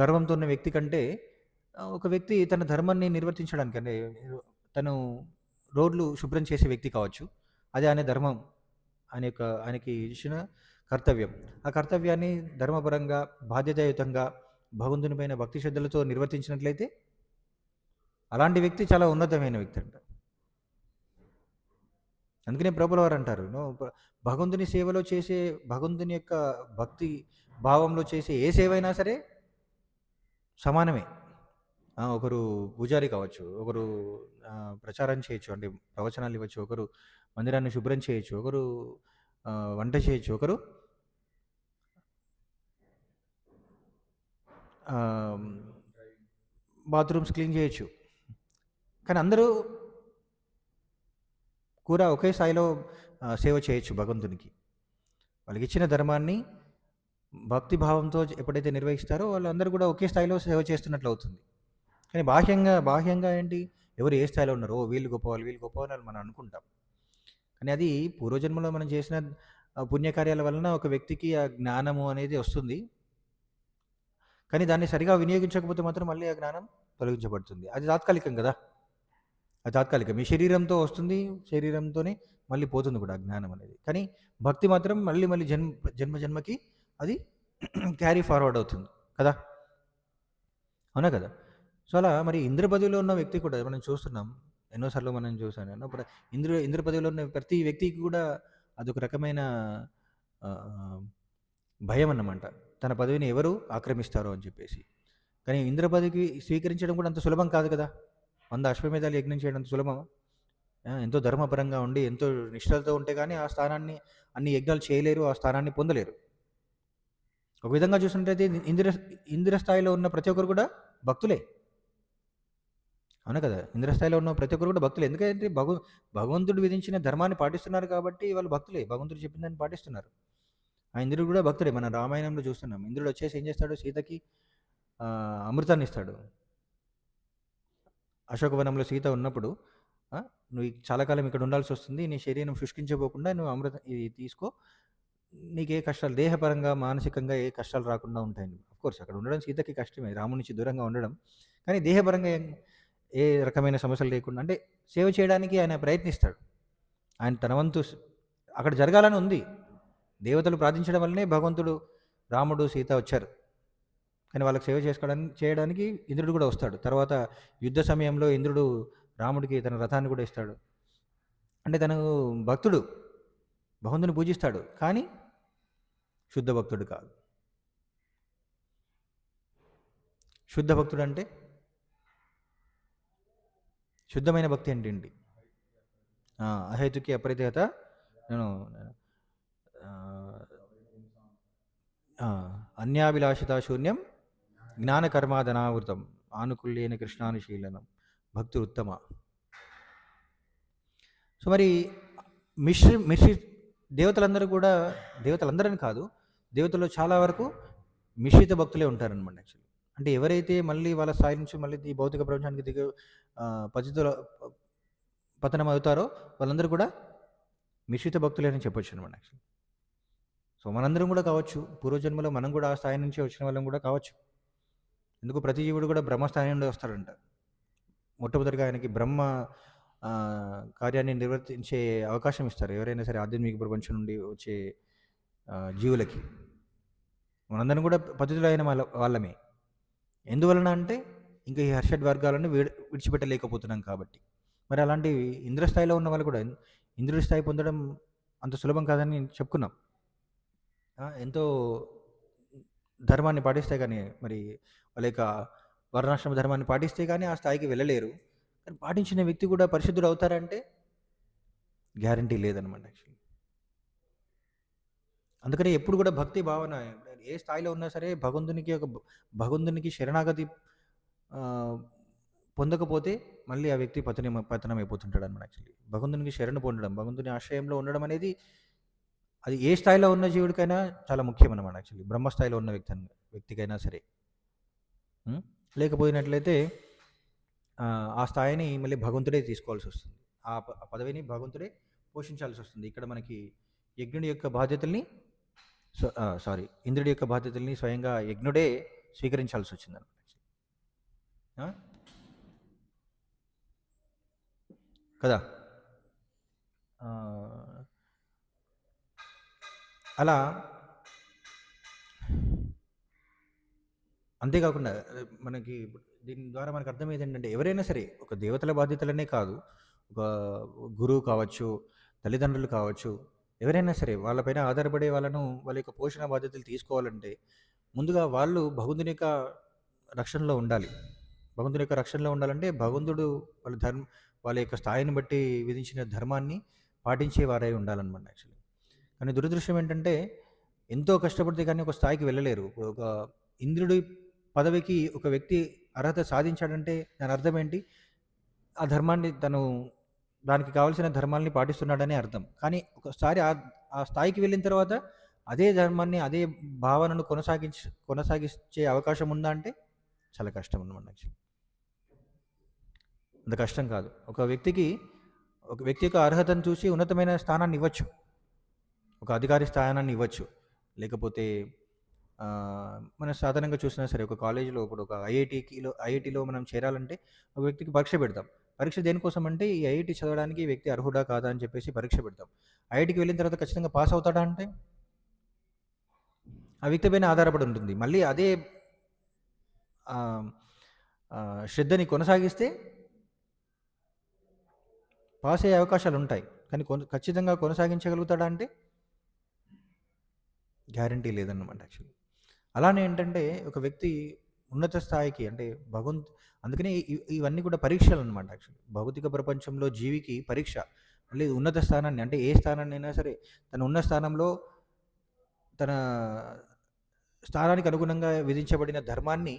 గర్వంతో ఉన్న వ్యక్తి కంటే ఒక వ్యక్తి తన ధర్మాన్ని నిర్వర్తించడానికి అంటే తను రోడ్లు శుభ్రం చేసే వ్యక్తి కావచ్చు. అదే ఆయన ధర్మం, ఆయనకి ఇచ్చిన కర్తవ్యం. ఆ కర్తవ్యాన్ని ధర్మపరంగా, బాధ్యతాయుతంగా, భగవంతుని పైన భక్తి శ్రద్ధలతో నిర్వర్తించినట్లయితే అలాంటి వ్యక్తి చాలా ఉన్నతమైన వ్యక్తి అంట. అందుకనే ప్రభుల వారు అంటారు, భగవంతుని సేవలో చేసే, భగవంతుని యొక్క భక్తి భావంలో చేసే ఏ సేవ అయినా సరే సమానమే. ఒకరు పూజారి కావచ్చు, ఒకరు ప్రచారం చేయొచ్చు అంటే ప్రవచనాలు ఇవ్వచ్చు, ఒకరు మందిరాన్ని శుభ్రం చేయొచ్చు, ఒకరు వంట చేయొచ్చు, ఒకరు బాత్రూమ్స్ క్లీన్ చేయొచ్చు. కానీ అందరూ కూడా ఒకే స్థాయిలో సేవ చేయొచ్చు భగవంతునికి. వాళ్ళకి ఇచ్చిన ధర్మాన్ని భక్తి భావంతో ఎప్పుడైతే నిర్వహిస్తారో వాళ్ళందరూ కూడా ఒకే స్థాయిలో సేవ చేస్తున్నట్లు అవుతుంది. కానీ బాహ్యంగా ఏంటి, ఎవరు ఏ స్థాయిలో ఉన్నారో వీళ్ళు గొప్పవాళ్ళు మనం అనుకుంటాం. కానీ అది పూర్వజన్మలో మనం చేసిన పుణ్యకార్యాల వలన ఒక వ్యక్తికి ఆ జ్ఞానము అనేది వస్తుంది. కానీ దాన్ని సరిగా వినియోగించకపోతే మాత్రం మళ్ళీ ఆ జ్ఞానం తొలగించబడుతుంది. అది తాత్కాలికం కదా! అది తాత్కాలికం. మీ శరీరంతో వస్తుంది, శరీరంతోనే మళ్ళీ పోతుంది కూడా ఆ జ్ఞానం అనేది. కానీ భక్తి మాత్రం మళ్ళీ మళ్ళీ జన్మ జన్మకి అది క్యారీ ఫార్వర్డ్ అవుతుంది కదా! అవునా కదా! సో, అలా మరి ఇంద్ర పదవిలో ఉన్న వ్యక్తి కూడా మనం చూస్తున్నాం. ఎన్నో సార్లు మనం చూసాను నేను. ఇప్పుడు ఇంద్ర పదవిలో ఉన్న ప్రతి వ్యక్తికి కూడా అదొక రకమైన ఆహ్, భయం అన్నమాట. తన పదవిని ఎవరు ఆక్రమిస్తారో అని చెప్పేసి. కానీ ఇంద్ర పదవికి స్వీకరించడం కూడా అంత సులభం కాదు కదా! 100 అశ్వమేధాలు యజ్ఞం చేయడం అంత సులభమా? ఎంతో ధర్మపరంగా ఉండి, ఎంతో నిష్ఠలతో ఉంటే గాని ఆ స్థానాన్ని అన్ని యజ్ఞాలు చేయలేరు. ఆ స్థానాన్ని పొందలేరు. ఒక విధంగా చూసినట్టయితే ఇంద్ర ఇంద్ర స్థాయిలో ఉన్న ప్రతి ఒక్కరు కూడా భక్తులే. అవునా కదా! ఇంద్రస్థాయిలో ఉన్న ప్రతి ఒక్కరు కూడా భక్తులే. ఎందుకంటే భగవంతుడు విధించిన ధర్మాన్ని పాటిస్తున్నారు కాబట్టి వాళ్ళు భక్తులే. భగవంతుడు చెప్పిన దాన్ని పాటిస్తున్నారు. ఆ ఇంద్రుడు కూడా భక్తుడే. మనం రామాయణంలో చూస్తున్నాం. ఇంద్రుడు వచ్చేసి ఏం చేస్తాడు? సీతకి అమృతాన్ని ఇస్తాడు. అశోకవనంలో సీత ఉన్నప్పుడు ఆ! "నువ్వు చాలా కాలం ఇక్కడ ఉండాల్సొస్తుంది. నీ శరీరం శుష్కించబోకుండా నువ్వు అమృతం ఇది తీసుకో. నీకే కష్టాలు దేహపరంగా, మానసికంగా ఏ కష్టాలు రాకుండా ఉంటాయని." ఆఫ్‌కోర్స్ అక్కడ ఉండడం సీతకి కష్టమే. రాముడి నుంచి దూరంగా ఉండడం. కానీ దేహపరంగా ఏ రకమైన సమస్యలు లేకుండా అంటే సేవ చేయడానికి ఆయన ప్రయత్నిస్తాడు. ఆయన తన వంతు అక్కడ జరగాలని ఉంది. దేవతలు ప్రార్థించడం వల్లనే భగవంతుడు, రాముడు, సీత వచ్చారు. కానీ వాళ్ళకి సేవ చేయడానికి ఇంద్రుడు కూడా వస్తాడు. తర్వాత యుద్ధ సమయంలో ఇంద్రుడు రాముడికి తన రథాన్ని కూడా ఇస్తాడు. అంటే తను భక్తుడు. భగవంతుని పూజిస్తాడు. కానీ శుద్ధ భక్తుడు కాదు. శుద్ధ భక్తుడు అంటే శుద్ధమైన భక్తి అంటే ఏంటి? అహేతుకి అపరితేత నేను అన్యాభిలాషిత శూన్యం జ్ఞానకర్మాదనావృతం ఆనుకుల్యేన కృష్ణానుశీలనం భక్తి ఉత్తమ. సో మరి మిశ్రి దేవతలందరూ కూడా దేవతలందరని కాదు, దేవతల్లో చాలా వరకు మిశ్రిత భక్తులే ఉంటారనమాట యాక్చువల్లీ. అంటే ఎవరైతే మళ్ళీ వాళ్ళ స్థాయి నుంచి మళ్ళీ ఈ భౌతిక ప్రపంచానికి పతితుల పతనం అవుతారో వాళ్ళందరూ కూడా మిశ్రిత భక్తులే అని చెప్పొచ్చు అనమాట యాక్చువల్లీ. సో మనందరం కూడా కావచ్చు, పూర్వజన్మలో మనం కూడా ఆ స్థాయి నుంచి వచ్చిన వాళ్ళం కూడా కావచ్చు. ఎందుకు ప్రతి జీవుడు కూడా బ్రహ్మస్థాయి నుండి వస్తాడంట. మొట్టమొదటిగా ఆయనకి బ్రహ్మ కార్యాన్ని నిర్వర్తించే అవకాశం ఇస్తారు ఎవరైనా సరే ఆధ్యాత్మిక ప్రపంచం నుండి వచ్చే జీవులకి. మనందరం కూడా పతితులైన వాళ్ళమే. ఎందువలన అంటే ఇంకా ఈ హర్షడ్ వర్గాలను విడిచిపెట్టలేకపోతున్నాం కాబట్టి. మరి అలాంటి ఇంద్రస్థాయిలో ఉన్న వాళ్ళు కూడా ఇంద్రుడి స్థాయి పొందడం అంత సులభం కాదని చెప్పుకున్నాం. ఎంతో ధర్మాన్ని పాటిస్తే కానీ మరి వాళ్ళ యొక్క వర్ణాశ్రమ ధర్మాన్ని పాటిస్తే కానీ ఆ స్థాయికి వెళ్ళలేరు. కానీ పాటించిన వ్యక్తి కూడా పరిశుద్ధుడు అవుతారంటే గ్యారంటీ లేదనమాట యాక్చువల్లీ. అందుకని ఎప్పుడు కూడా భక్తి భావన ఏ స్థాయిలో ఉన్నా సరే భగవంతునికి శరణాగతి పొందకపోతే మళ్ళీ ఆ వ్యక్తి పతనం అయిపోతుంటాడు అనమాట యాక్చువల్లీ. భగవంతునికి శరణు పొందడం, భగవంతుని ఆశ్రయంలో ఉండడం అనేది అది ఏ స్థాయిలో ఉన్న జీవుడికైనా చాలా ముఖ్యం అన్నమాట యాక్చువల్లీ. బ్రహ్మస్థాయిలో ఉన్న వ్యక్తికైనా సరే. లేకపోయినట్లయితే ఆ స్థాయిని మళ్ళీ భగవంతుడే తీసుకోవాల్సి వస్తుంది. ఆ పదవిని భగవంతుడే పోషించాల్సి వస్తుంది. ఇక్కడ మనకి యజ్ఞుడి యొక్క బాధ్యతల్ని ఇంద్రుడి యొక్క బాధ్యతల్ని స్వయంగా యజ్ఞుడే స్వీకరించాల్సి వచ్చిందన్నమాట. కదా! అలా అంతేకాకుండా మనకి దీని ద్వారా మనకు అర్థమయ్యేది ఏంటంటే ఎవరైనా సరే ఒక దేవతల బాధ్యతలనే కాదు, ఒక గురువు కావచ్చు, తల్లిదండ్రులు కావచ్చు, ఎవరైనా సరే వాళ్ళపైన ఆధారపడే వాళ్ళ యొక్క పోషణ బాధ్యతలు తీసుకోవాలంటే ముందుగా వాళ్ళు భగవంతుని యొక్క రక్షణలో ఉండాలి. భగవంతుని యొక్క రక్షణలో ఉండాలంటే భగవంతుడు వాళ్ళ యొక్క స్థాయిని బట్టి విధించిన ధర్మాన్ని పాటించే వారై ఉండాలన్నమాట యాక్చువల్లీ. కానీ దురదృష్టం ఏంటంటే ఎంతో కష్టపడితే కానీ ఒక స్థాయికి వెళ్ళలేరు. ఒక ఇంద్రుడి పదవికి ఒక వ్యక్తి అర్హత సాధించాడంటే దాని అర్థం ఏంటి? ఆ ధర్మాన్ని దానికి కావాల్సిన ధర్మాల్ని పాటిస్తున్నాడనే అర్థం. కానీ ఒకసారి ఆ స్థాయికి వెళ్ళిన తర్వాత అదే ధర్మాన్ని, అదే భావనను కొనసాగించే అవకాశం ఉందా అంటే చాలా కష్టం అన్నమాట యాక్చువల్లీ. అంత కష్టం కాదు. ఒక వ్యక్తి యొక్క అర్హతను చూసి ఉన్నతమైన స్థానాన్ని ఇవ్వచ్చు. ఒక అధికారి స్థానాన్ని ఇవ్వచ్చు. లేకపోతే మనం సాధారణంగా చూసినా సరే ఒక కాలేజీలో ఇప్పుడు ఒక ఐఐటీలో మనం చేరాలంటే ఒక వ్యక్తికి పరీక్ష పెడతాం. పరీక్ష దేనికోసం అంటే ఈ ఐఐటీ చదవడానికి ఈ వ్యక్తి అర్హుడా కాదా అని చెప్పేసి పరీక్ష పెడతాం. ఐఐటీకి వెళ్ళిన తర్వాత ఖచ్చితంగా పాస్ అవుతాడా అంటే ఆ వ్యక్తి పైన ఆధారపడి ఉంటుంది. మళ్ళీ అదే ఆహ్, శ్రద్ధని కొనసాగిస్తే పాస్ అయ్యే అవకాశాలుంటాయి. కానీ ఖచ్చితంగా కొనసాగించగలుగుతాడా అంటే గ్యారంటీ లేదన్నమాట యాక్చువల్లీ. అలానే ఏంటంటే ఒక వ్యక్తి ఉన్నత స్థాయికి అంటే అందుకనే ఇవన్నీ కూడా పరీక్షలనమాట యాక్చువల్లీ. భౌతిక ప్రపంచంలో జీవికి పరీక్ష. మళ్ళీ ఉన్నత స్థానాన్ని అంటే ఏ స్థానాన్నైనా సరే తను ఉన్న స్థానంలో తన స్థానానికి అనుగుణంగా విధించబడిన ధర్మాన్ని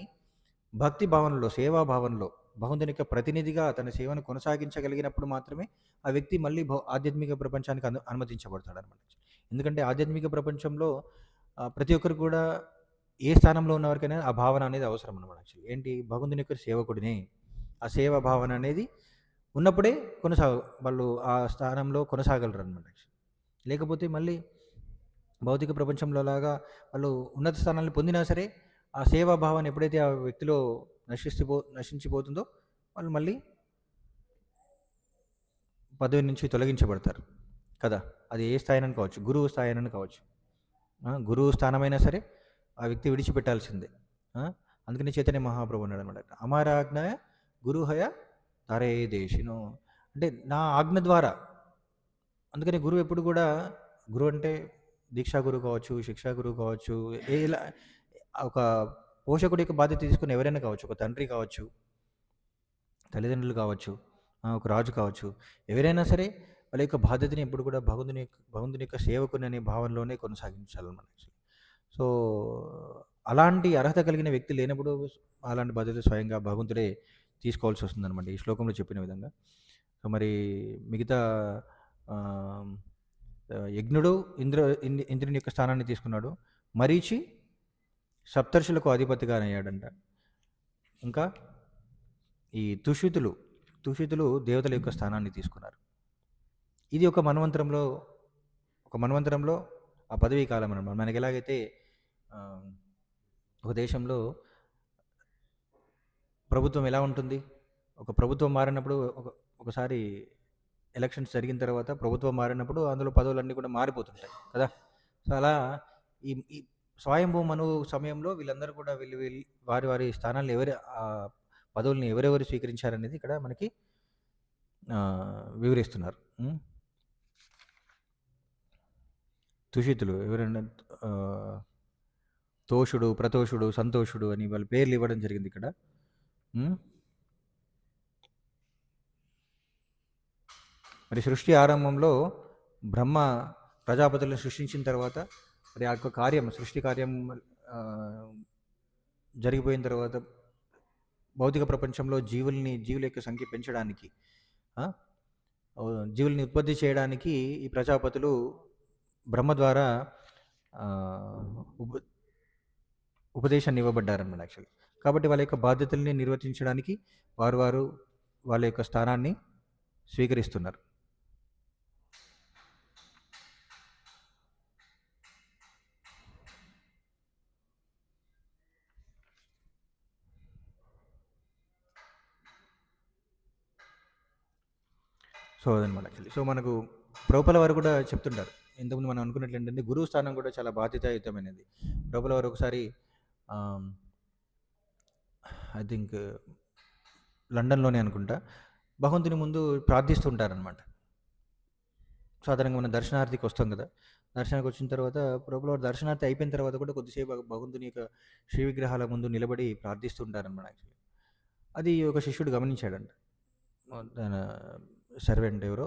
భక్తి భావనలో, సేవా భావనలో భగవంతుని యొక్క ప్రతినిధిగా తన సేవను కొనసాగించగలిగినప్పుడు మాత్రమే ఆ వ్యక్తి మళ్ళీ ఆధ్యాత్మిక ప్రపంచానికి అనుమతించబడతాడనమాట. ఎందుకంటే ఆధ్యాత్మిక ప్రపంచంలో ప్రతి ఒక్కరు కూడా ఏ స్థానంలో ఉన్నవారికైనా ఆ భావన అనేది అవసరం అనమాట యాక్చువల్లీ. ఏంటి భగవంతుని యొక్క సేవకుడిని. ఆ సేవా భావన అనేది ఉన్నప్పుడే వాళ్ళు ఆ స్థానంలో కొనసాగలరనమాట యాక్చువల్లీ. లేకపోతే మళ్ళీ భౌతిక ప్రపంచంలో లాగా వాళ్ళు ఉన్నత స్థానాన్ని పొందినా సరే ఆ సేవా భావాన్ని ఎప్పుడైతే ఆ వ్యక్తిలో నశించిపోతుందో వాళ్ళు మళ్ళీ పదవి నుంచి తొలగించబడతారు కదా. అది ఏ స్థాయినని కావచ్చు, గురువు స్థాయినని కావచ్చు. గురువు స్థానమైనా సరే ఆ వ్యక్తి విడిచిపెట్టాల్సిందే. అందుకని చైతన్య మహాప్రభు అన్నాడు అనమాట, అమారాజ్ఞ గురుహయ తరే దేశిను, అంటే నా ఆజ్ఞ ద్వారా. అందుకని గురువు ఎప్పుడు కూడా, గురువు అంటే దీక్షా గురువు కావచ్చు, శిక్షా గురువు కావచ్చు, ఇలా ఒక పోషకుడి యొక్క బాధ్యత తీసుకుని ఎవరైనా కావచ్చు, ఒక తండ్రి కావచ్చు, తల్లిదండ్రులు కావచ్చు, ఒక రాజు కావచ్చు, ఎవరైనా సరే వాళ్ళ యొక్క బాధ్యతని ఎప్పుడు కూడా భగవంతుని యొక్క సేవకుని అనే భావనలోనే కొనసాగించాలన్నమాట. సో అలాంటి అర్హత కలిగిన వ్యక్తి లేనప్పుడు అలాంటి బాధ్యత స్వయంగా భగవంతుడే తీసుకోవాల్సి వస్తుందన్నమాట ఈ శ్లోకంలో చెప్పిన విధంగా. సో మరి మిగతా యజ్ఞుడు ఇంద్రుని యొక్క స్థానాన్ని తీసుకున్నాడు. మరీచి సప్తర్షులకు అధిపతిగా అయ్యాడంట. ఇంకా ఈ తుషితులు దేవతల యొక్క స్థానాన్ని తీసుకున్నారు. ఇది ఒక మన్వంతరంలో ఆ పదవీ కాలం అన్నమాట. మనకి ఎలాగైతే ఒక దేశంలో ప్రభుత్వం ఎలా ఉంటుంది, ఒక ప్రభుత్వం మారినప్పుడు ఒకసారి ఎలక్షన్స్ జరిగిన తర్వాత ప్రభుత్వం మారినప్పుడు అందులో పదవులన్నీ కూడా మారిపోతుంటాయి కదా. సో అలా ఈ స్వయంభూ మను సమయంలో వీళ్ళందరూ కూడా వారి వారి స్థానాల్లో పదవుల్ని ఎవరెవరు స్వీకరించారనేది ఇక్కడ మనకి వివరిస్తున్నారు. తుషితులు ఎవరైనా తోషుడు, ప్రతోషుడు, సంతోషుడు అని వాళ్ళ పేర్లు ఇవ్వడం జరిగింది ఇక్కడ. మరి సృష్టి ఆరంభంలో బ్రహ్మ ప్రజాపతులను సృష్టించిన తర్వాత మరి ఆ యొక్క సృష్టి కార్యం జరిగిపోయిన తర్వాత భౌతిక ప్రపంచంలో జీవుల యొక్క సంఖ్య పెంచడానికి, జీవుల్ని ఉత్పత్తి చేయడానికి ఈ ప్రజాపతులు బ్రహ్మ ద్వారా ఉపదేశాన్ని ఇవ్వబడ్డారన్నమాట యాక్చువల్లీ. కాబట్టి వాళ్ళ యొక్క బాధ్యతల్ని నిర్వర్తించడానికి వారు వాళ్ళ యొక్క స్థానాన్ని స్వీకరిస్తున్నారు. సో అదనమాట యాక్చువల్లీ. సో మనకు ప్రభుపాల వారు కూడా చెప్తుంటారు, ఇంతకుముందు మనం అనుకున్నట్లు ఏంటంటే గురువు స్థానం కూడా చాలా బాధ్యతాయుతమైనది. ప్రభుపాల వారు ఒకసారి ఐ థింక్ లండన్లోనే అనుకుంటా భగవంతుని ముందు ప్రార్థిస్తుంటారనమాట. సాధారణంగా మనం దర్శనార్థికి వస్తాం కదా, దర్శనానికి వచ్చిన తర్వాత ప్రభుపాల వారు దర్శనార్థి అయిపోయిన తర్వాత కూడా కొద్దిసేపు భగవంతుని యొక్క శ్రీ విగ్రహాల ముందు నిలబడి ప్రార్థిస్తుంటారనమాట యాక్చువల్లీ. అది ఒక శిష్యుడు గమనించాడంట, తన సర్వెంట్ ఎవరో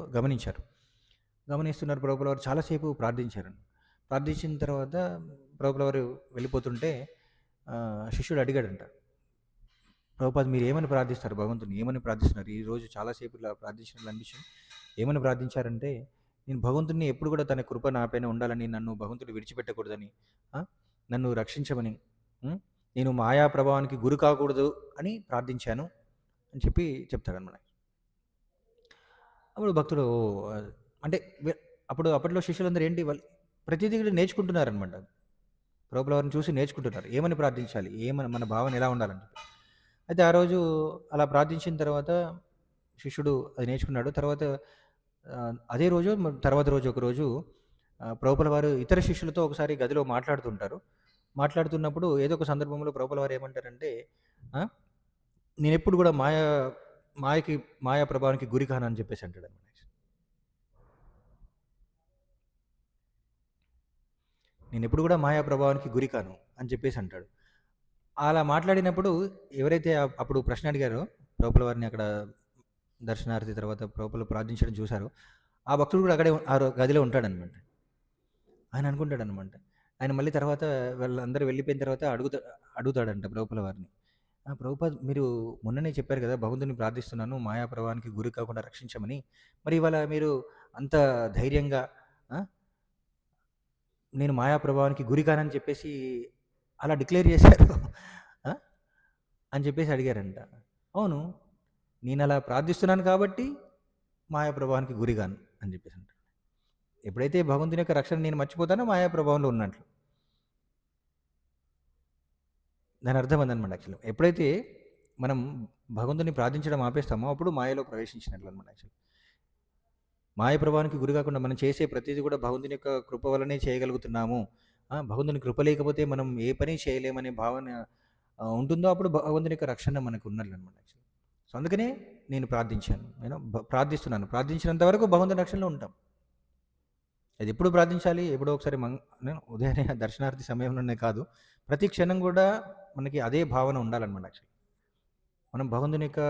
గమనిస్తున్నారు. ప్రభుపాల వారు చాలాసేపు ప్రార్థించారండి. ప్రార్థించిన తర్వాత ప్రభుపాల వారు వెళ్ళిపోతుంటే శిష్యుడు అడిగాడంట, ప్రభుపాద మీరు ఏమని ప్రార్థిస్తారు, భగవంతుని ఏమని ప్రార్థిస్తున్నారు, ఈరోజు చాలాసేపు ఇలా ప్రార్థించినట్లు అనిపించింది, ఏమని ప్రార్థించారంటే నేను భగవంతుని ఎప్పుడు కూడా తన కృప నా పైన ఉండాలని, నన్ను భగవంతుడు విడిచిపెట్టకూడదని, నన్ను రక్షించమని, నేను మాయా ప్రభావానికి గురి కాకూడదు అని ప్రార్థించాను అని చెప్తాడన్నమాట. అప్పుడు భక్తుడు అంటే అప్పట్లో శిష్యులందరూ ఏంటి వాళ్ళు ప్రతిదీ నేర్చుకుంటున్నారనమాట. ప్రభువుల వారిని చూసి నేర్చుకుంటున్నారు. ఏమని ప్రార్థించాలి? ఏమని మన భావన ఎలా ఉండాలని చెప్పి. అయితే ఆ రోజు అలా ప్రార్థించిన తర్వాత శిష్యుడు అది నేర్చుకున్నాడు. తర్వాత అదే రోజు తర్వాత రోజు ఒకరోజు ప్రభువుల వారు ఇతర శిష్యులతో ఒకసారి గదిలో మాట్లాడుతుంటారు. మాట్లాడుతున్నప్పుడు ఏదో ఒక సందర్భంలో ప్రభువుల వారు ఏమంటారంటే, ఆ! నేనెప్పుడు గూడా మాయకి మాయా ప్రభావానికి గురి కానని చెప్పేసి అంటాడనమాట. నేనెప్పుడు గూడా మాయా ప్రభావానికి గురి కాను అని చెప్పేసి అంటాడు. అలా మాట్లాడినప్పుడు ఎవరైతే అప్పుడు ప్రశ్న అడిగారో ప్రభువుల వారిని అక్కడ దర్శనార్థి తర్వాత ప్రభువులు ప్రార్థించడం చూసారో, ఆ భక్తుడు కూడా అక్కడే గదిలో ఉంటాడనమాట. ఆయన అనుకుంటాడనమాట. ఆయన మళ్ళీ తర్వాత వాళ్ళందరూ వెళ్ళిపోయిన తర్వాత అడుగుతాడంట ప్రభువుల వారిని. ప్రభుపాద్ మీరు మొన్ననే చెప్పారు కదా! భగవంతుడిని ప్రార్థిస్తున్నాను మాయా ప్రభావానికి గురి కాకుండా రక్షించమని. మరి ఇవాళ మీరు అంత ధైర్యంగా ఆ! నేను మాయా ప్రభావానికి గురి కానని చెప్పేసి అలా డిక్లేర్ చేశారు. ఆ! అని చెప్పేసి అడిగారంట. అవును. నేనలా ప్రార్థిస్తున్నాను కాబట్టి మాయా ప్రభావానికి గురిగాను అని చెప్పేసి అంటాడు. ఎప్పుడైతే భగవంతుని యొక్క రక్షణ నేను మర్చిపోతానో మాయా ప్రభావంలో ఉన్నట్లు. దాని అర్థం అదనమాట యాక్చువల్‌గా. ఎప్పుడైతే మనం భగవంతుడిని ప్రార్థించడం ఆపేస్తామో అప్పుడు మాయలో ప్రవేశించినట్లు అనమాట యాక్చువల్‌గా. మాయ ప్రభావానికి గురి కాకుండా మనం చేసే ప్రతీది కూడా భగవంతుని యొక్క కృప వల్లనే చేయగలుగుతున్నాము. భగవంతుని కృప లేకపోతే మనం ఏ పని చేయలేమనే భావన ఉంటుందో అప్పుడు భగవంతుని యొక్క రక్షణ మనకు ఉన్నట్లనమాట యాక్చువల్‌గా. సో, అందుకనే నేను ప్రార్థించాను. ప్రార్థిస్తున్నాను. ప్రార్థించినంత వరకు భగవంతుని రక్షణలో ఉంటాం. అది ఎప్పుడు ప్రార్థించాలి? ఎప్పుడో ఒకసారి ఉదయాన్నే దర్శనార్థి సమయంలోనే కాదు. ప్రతి క్షణం కూడా మనకి అదే భావన ఉండాలనమాట యాక్చువల్లీ. మనం భగవంతుని యొక్క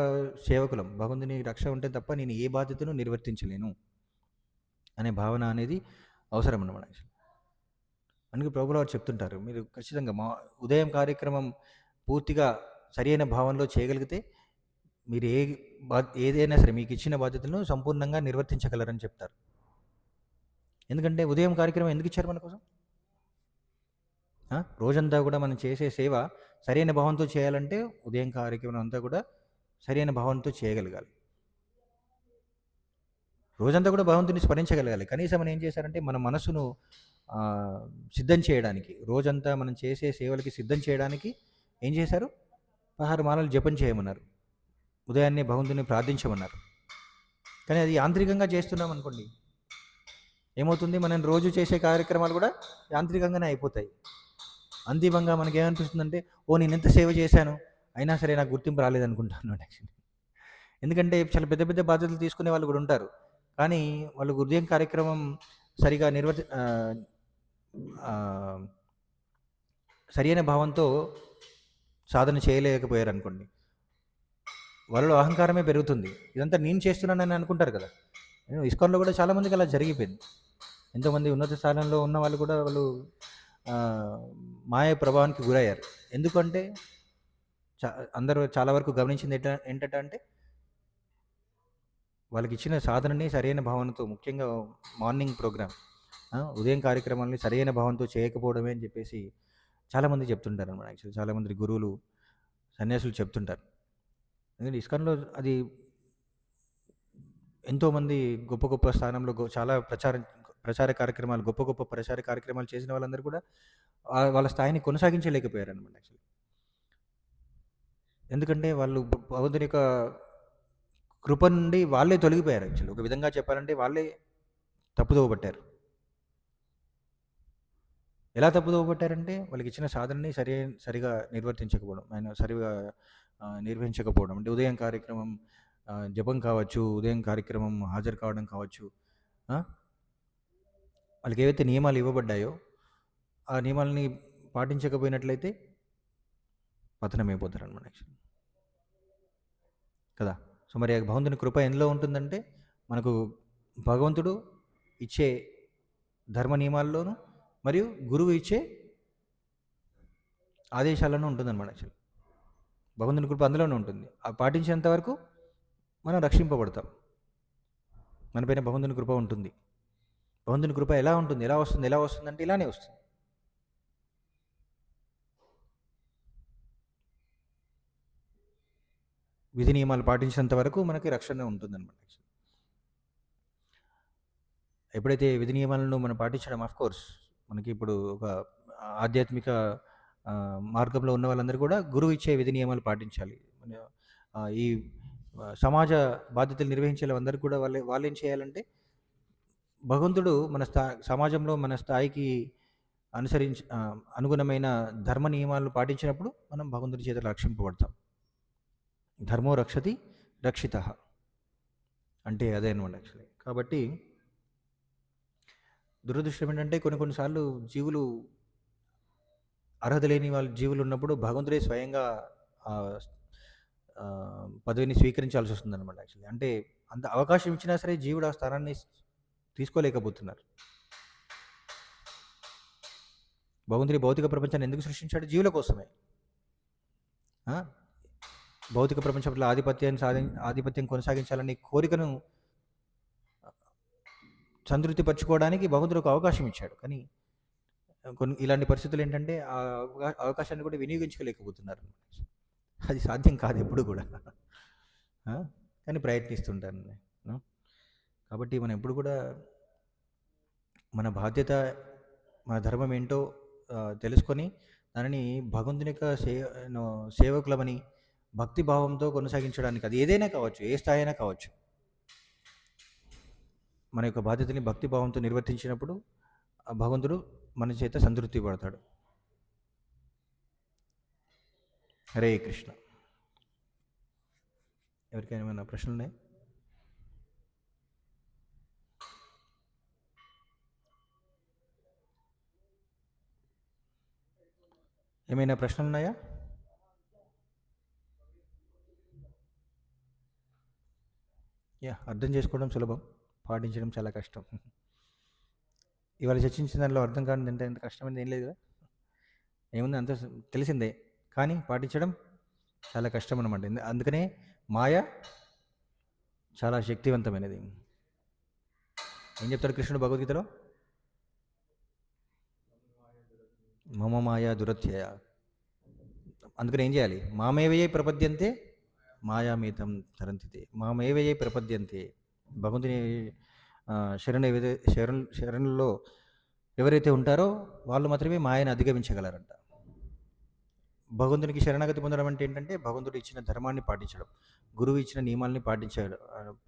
సేవకులం. భగవంతుని రక్ష ఉంటే తప్ప నేను ఏ బాధ్యతను నిర్వర్తించలేను అనే భావన అనేది అవసరం అన్నమాట యాక్చువల్లీ. అందుకే ప్రభువుల వారు చెప్తుంటారు. మీరు ఖచ్చితంగా ఉదయం కార్యక్రమం పూర్తిగా సరియైన భావనలో చేయగలిగితే మీరు ఏదైనా సరే మీకు ఇచ్చిన బాధ్యతలను సంపూర్ణంగా నిర్వర్తించగలరని చెప్తారు. ఎందుకంటే ఉదయం కార్యక్రమం ఎందుకు ఇచ్చారు మన కోసం? రోజంతా కూడా మనం చేసే సేవ సరైన భావంతో చేయాలంటే ఉదయం కార్యక్రమం అంతా కూడా సరైన భావంతో చేయగలగాలి. రోజంతా కూడా భగవంతుని స్మరించగలగాలి. కనీసం మనం ఏం చేశారంటే మన మనసును సిద్ధం చేయడానికి, రోజంతా మనం చేసే సేవలకి సిద్ధం చేయడానికి ఏం చేశారు? 16 మాలలు జపం చేయమన్నారు. ఉదయాన్నే భగవంతుని ప్రార్థించమన్నారు. కానీ అది యాంత్రికంగా చేస్తున్నాం అనుకోండి, ఏమవుతుంది? మనం రోజు చేసే కార్యక్రమాలు కూడా యాంత్రికంగానే అయిపోతాయి. అంతిమంగా మనకేమనిపిస్తుందంటే, నేను ఎంత సేవ చేశాను, అయినా సరే నాకు గుర్తింపు రాలేదనుకుంటాను యాక్చువల్లీ. ఎందుకంటే చాలా పెద్ద పెద్ద బాధ్యతలు తీసుకునే వాళ్ళు కూడా ఉంటారు. కానీ వాళ్ళు ఉదయం కార్యక్రమం సరిగా సరియైన భావంతో సాధన చేయలేకపోయారనుకోండి, వాళ్ళలో అహంకారమే పెరుగుతుంది. ఇదంతా నేను చేస్తున్నానని అనుకుంటారు కదా. ఇస్కాన్‌లో కూడా చాలామందికి అలా జరిగిపోయింది. ఎంతోమంది ఉన్నత స్థానంలో ఉన్న వాళ్ళు కూడా వాళ్ళు మాయ ప్రభావానికి గురయ్యారు. ఎందుకంటే అందరూ చాలా వరకు గమనించింది ఏంటంటే వాళ్ళకి ఇచ్చిన సాధనని సరైన భావనతో, ముఖ్యంగా మార్నింగ్ ప్రోగ్రామ్ ఉదయం కార్యక్రమాలని సరైన భావంతో చేయకపోవడమే అని చెప్పేసి చాలామంది చెప్తుంటారు అన్నమాట. యాక్చువల్లీ చాలామంది గురువులు, సన్యాసులు చెప్తుంటారు. ఎందుకంటే ఇస్కాన్‌లో అది ఎంతోమంది గొప్ప గొప్ప స్థానంలో చాలా ప్రచార కార్యక్రమాలు, గొప్ప గొప్ప ప్రచార కార్యక్రమాలు చేసిన వాళ్ళందరూ కూడా వాళ్ళ స్థాయిని కొనసాగించలేకపోయారనమాట యాక్చువల్లీ. ఎందుకంటే వాళ్ళు భగవంతుని యొక్క కృప నుండి వాళ్ళే తొలగిపోయారు యాక్చువల్లీ. ఒక విధంగా చెప్పాలంటే వాళ్ళే తప్పుదోవ పట్టారు. ఎలా తప్పుదోవ పట్టారంటే వాళ్ళకి ఇచ్చిన సాధనని సరిగా నిర్వర్తించకపోవడం, సరిగా నిర్వహించకపోవడం. అంటే ఉదయం కార్యక్రమం జపం కావచ్చు, ఉదయం కార్యక్రమం హాజరు కావడం కావచ్చు. వాళ్ళకి ఏవైతే నియమాలు ఇవ్వబడ్డాయో ఆ నియమాలని పాటించకపోయినట్లయితే పతనమైపోతారనమాట యాక్చువల్లీ కదా. సో మరి భగవంతుని కృప ఎందులో ఉంటుందంటే మనకు భగవంతుడు ఇచ్చే ధర్మ నియమాల్లోనూ మరియు గురువు ఇచ్చే ఆదేశాలను ఉంటుందన్నమాట యాక్చువల్లీ. భగవంతుని కృప అందులోనే ఉంటుంది. అది పాటించేంత వరకు మనం రక్షింపబడతాం. మనపైన భగవంతుని కృప ఉంటుంది. భగవంతుని కృప ఎలా ఉంటుంది? ఎలా వస్తుందంటే ఇలానే వస్తుంది. విధి నియమాలు పాటించినంత వరకు మనకి రక్షణ ఉంటుందన్నమాట. ఎప్పుడైతే విధి నియమాలను మనం పాటించడం, ఆఫ్కోర్స్ మనకి ఇప్పుడు ఒక ఆధ్యాత్మిక మార్గంలో ఉన్న వాళ్ళందరూ కూడా గురువు ఇచ్చే విధి నియమాలు పాటించాలి. ఈ సమాజ బాధ్యతలు నిర్వహించే వాళ్ళందరూ కూడా వాళ్ళేం చేయాలంటే భగవంతుడు సమాజంలో మన స్థాయికి అనుగుణమైన ధర్మ నియమాలను పాటించినప్పుడు మనం భగవంతుడి చేత రక్షింపబడతాం. ధర్మో రక్షతి రక్షితః అంటే అదే అనమాట యాక్చువల్లీ. కాబట్టి దురదృష్టం ఏంటంటే కొన్నిసార్లు జీవులు అర్హత లేని వాళ్ళ జీవులు ఉన్నప్పుడు భగవంతుడే స్వయంగా పదవిని స్వీకరించాల్సి వస్తుందన్నమాట యాక్చువల్లీ. అంటే అంత అవకాశం ఇచ్చినా సరే జీవుడు ఆ స్థానాన్ని తీసుకోలేకపోతున్నారు. భగవంతుడి భౌతిక ప్రపంచాన్ని ఎందుకు సృష్టించాడు? జీవుల కోసమే. భౌతిక ప్రపంచంలో ఆధిపత్యం కొనసాగించాలనే కోరికను సంతృప్తిపరచుకోవడానికి భగవంతుడు ఒక అవకాశం ఇచ్చాడు. కానీ ఇలాంటి పరిస్థితులు ఏంటంటే ఆ అవకాశాన్ని కూడా వినియోగించుకోలేకపోతున్నారు. అది సాధ్యం కాదు ఎప్పుడు కూడా. కానీ ప్రయత్నిస్తుంటాను. కాబట్టి మనం ఎప్పుడు కూడా మన బాధ్యత, మన ధర్మం ఏంటో తెలుసుకొని దానిని భగవంతుని యొక్క సేవకులమని భక్తి భావంతో కొనసాగించడానికి, అది ఏదైనా కావచ్చు, ఏ స్థాయి అయినా కావచ్చు, మన యొక్క బాధ్యతని భక్తి భావంతో నిర్వర్తించినప్పుడు భగవంతుడు మన చేత సంతృప్తి పడతాడు. హరే కృష్ణ. ఎవరికైనా ఏమైనా ప్రశ్నలు ఉన్నాయి? ఏమైనా ప్రశ్నలు ఉన్నాయా? అర్థం చేసుకోవడం సులభం, పాటించడం చాలా కష్టం. ఇవాళ చర్చించిన దానిలో అర్థం కానిది అంటే ఎంత కష్టమైనది ఏం లేదు కదా. ఏముంది, అంత తెలిసిందే, కానీ పాటించడం చాలా కష్టం అన్నమాట. అందుకనే మాయ చాలా శక్తివంతమైనది. ఏం చెప్తాడు కృష్ణుడు భగవద్గీతలో? మమ మాయా దురత్యయ. అందుకని ఏం చేయాలి? మామేవయే ప్రపద్యంతే మాయామీతం తరంతితే. మామేవయే ప్రపద్యంతే. భగవంతుని శరణుల్లో ఎవరైతే ఉంటారో వాళ్ళు మాత్రమే మాయను అధిగమించగలరంట. భగవంతునికి శరణాగతి పొందడం అంటే ఏంటంటే భగవంతుడు ఇచ్చిన ధర్మాన్ని పాటించడం, గురువు ఇచ్చిన నియమాల్ని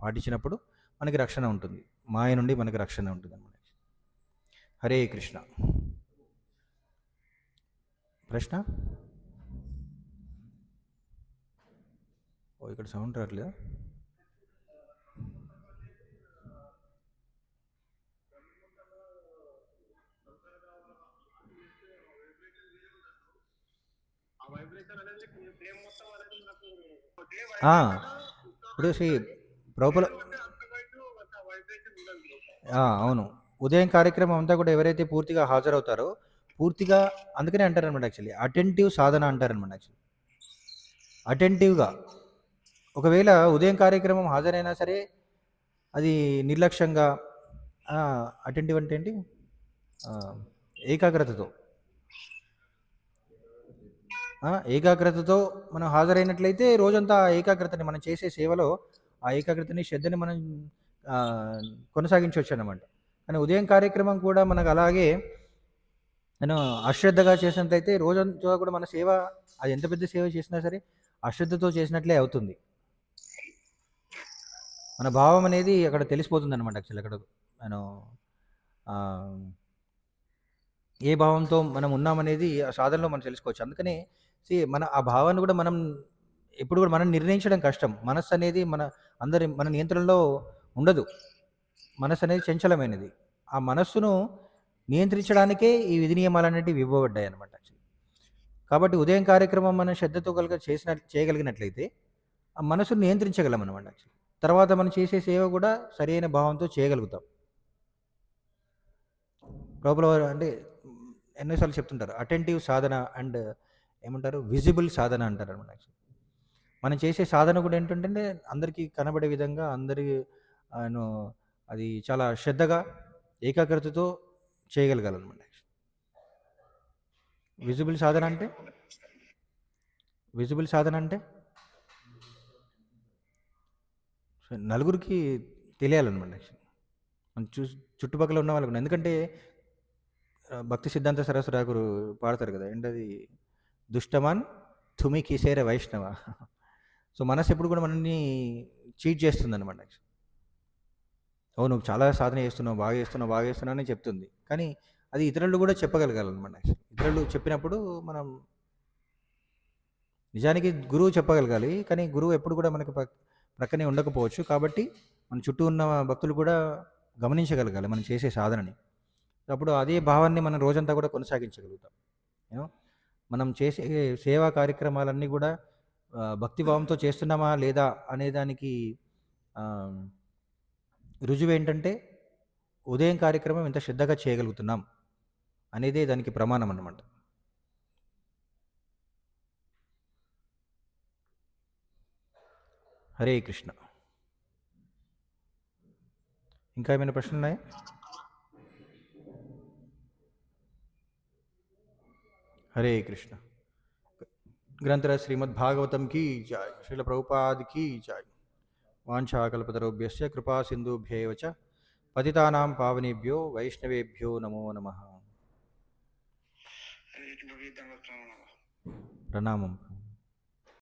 పాటించినప్పుడు మనకి రక్షణ ఉంటుంది, మాయ నుండి మనకి రక్షణ ఉంటుంది అన్నమాట. హరే కృష్ణ. ప్రశ్న? ఇక్కడ సౌండ్ రావట్లేదా? ఇప్పుడు ప్రభుల అవును, ఉదయం కార్యక్రమం అంతా కూడా ఎవరైతే పూర్తిగా హాజరవుతారో పూర్తిగా, అందుకనే అంటారనమాట యాక్చువల్లీ అటెంటివ్ సాధన అంటారనమాట. యాక్చువల్లీ అటెంటివ్గా ఒకవేళ ఉదయం కార్యక్రమం హాజరైనా సరే అది నిర్లక్ష్యంగా, అటెంటివ్ అంటే ఏంటి? ఏకాగ్రతతో మనం హాజరైనట్లయితే రోజంతా ఏకాగ్రతని మనం చేసే సేవలో ఆ ఏకాగ్రతని, శ్రద్ధని మనం కొనసాగించవచ్చు అన్నమాట. కానీ ఉదయం కార్యక్రమం కూడా మనకు అలాగే నేను అశ్రద్ధగా చేసినట్లయితే రోజంతా కూడా మన సేవ, అది ఎంత పెద్ద సేవ చేసినా సరే అశ్రద్ధతో చేసినట్లే అవుతుంది. మన భావం అనేది అక్కడ తెలిసిపోతుంది అనమాట. యాక్చువల్లీ అక్కడ మనం ఏ భావంతో మనం ఉన్నామనేది ఆ సాధనలో మనం తెలుసుకోవచ్చు. అందుకనే మన ఆ భావాన్ని కూడా మనం ఎప్పుడు కూడా మనం నిర్ణయించడం కష్టం. మనస్సు అనేది మన నియంత్రణలో ఉండదు. మనస్సు అనేది చంచలమైనది. ఆ మనస్సును నియంత్రించడానికే ఈ విధి నియమాలు అనేటివి ఇవ్వబడ్డాయి అనమాట. కాబట్టి ఉదయం కార్యక్రమం మనం శ్రద్ధతో చేయగలిగినట్లయితే ఆ మనసును నియంత్రించగలం అనమాట. తర్వాత మనం చేసే సేవ కూడా సరైన భావంతో చేయగలుగుతాం. లోపల అంటే ఎన్నోసార్లు చెప్తుంటారు అటెంటివ్ సాధన అండ్ ఏమంటారు విజిబుల్ సాధన అంటారు అనమాట. మనం చేసే సాధన కూడా ఏంటంటే అందరికీ కనబడే విధంగా అది చాలా శ్రద్ధగా ఏకాగ్రతతో చేయగలగాలన్నమాట. విజిబుల్ సాధన అంటే నలుగురికి తెలియాలన్నమాట. మన చుట్టుపక్కల ఉన్న వాళ్ళకు. ఎందుకంటే భక్తి సిద్ధాంత సరస్వతి గారు పాడతారు కదా ఏంటది, దుష్టమాన్ తుమి కిసేర వైష్ణవ. సో మనసు ఎప్పుడు కూడా మనల్ని చీట్ చేస్తుంది అనమాట. ఓ నువ్వు చాలా సాధన చేస్తున్నావు, బాగా చేస్తున్నావు, బాగా చేస్తున్నావు అని చెప్తుంది. కానీ అది ఇతరులు కూడా చెప్పగలగాలన్నమాట. ఇతరులు చెప్పినప్పుడు మనం నిజానికి గురువు చెప్పగలగాలి. కానీ గురువు ఎప్పుడు కూడా మనకి ప్రక్కనే ఉండకపోవచ్చు. కాబట్టి మన చుట్టూ ఉన్న భక్తులు కూడా గమనించగలగాలి మనం చేసే సాధనని. అప్పుడు అదే భావాన్ని మనం రోజంతా కూడా కొనసాగించగలుగుతాం. యూనో మనం చేసే సేవా కార్యక్రమాలన్నీ కూడా భక్తిభావంతో చేస్తున్నామా లేదా అనే దానికి రుజువు ఏంటంటే ఉదయం కార్యక్రమం ఎంత శ్రద్ధగా చేయగలుగుతున్నాం అనేదే దానికి ప్రమాణం అన్నమాట. హరే కృష్ణ. ఇంకా ఏమైనా ప్రశ్నలు ఉన్నాయా? హరే కృష్ణ. గ్రంథరాజ్ శ్రీమద్ భాగవతం की जय, श्रील प्रभुपाद की जय. वाञ्छाकल्पतरुभ्यश्च कृपा सिन्धुभ्यैव च पतितानां पावनेभ्यो वैष्णवेभ्यो नमो नमः. प्रणामम्.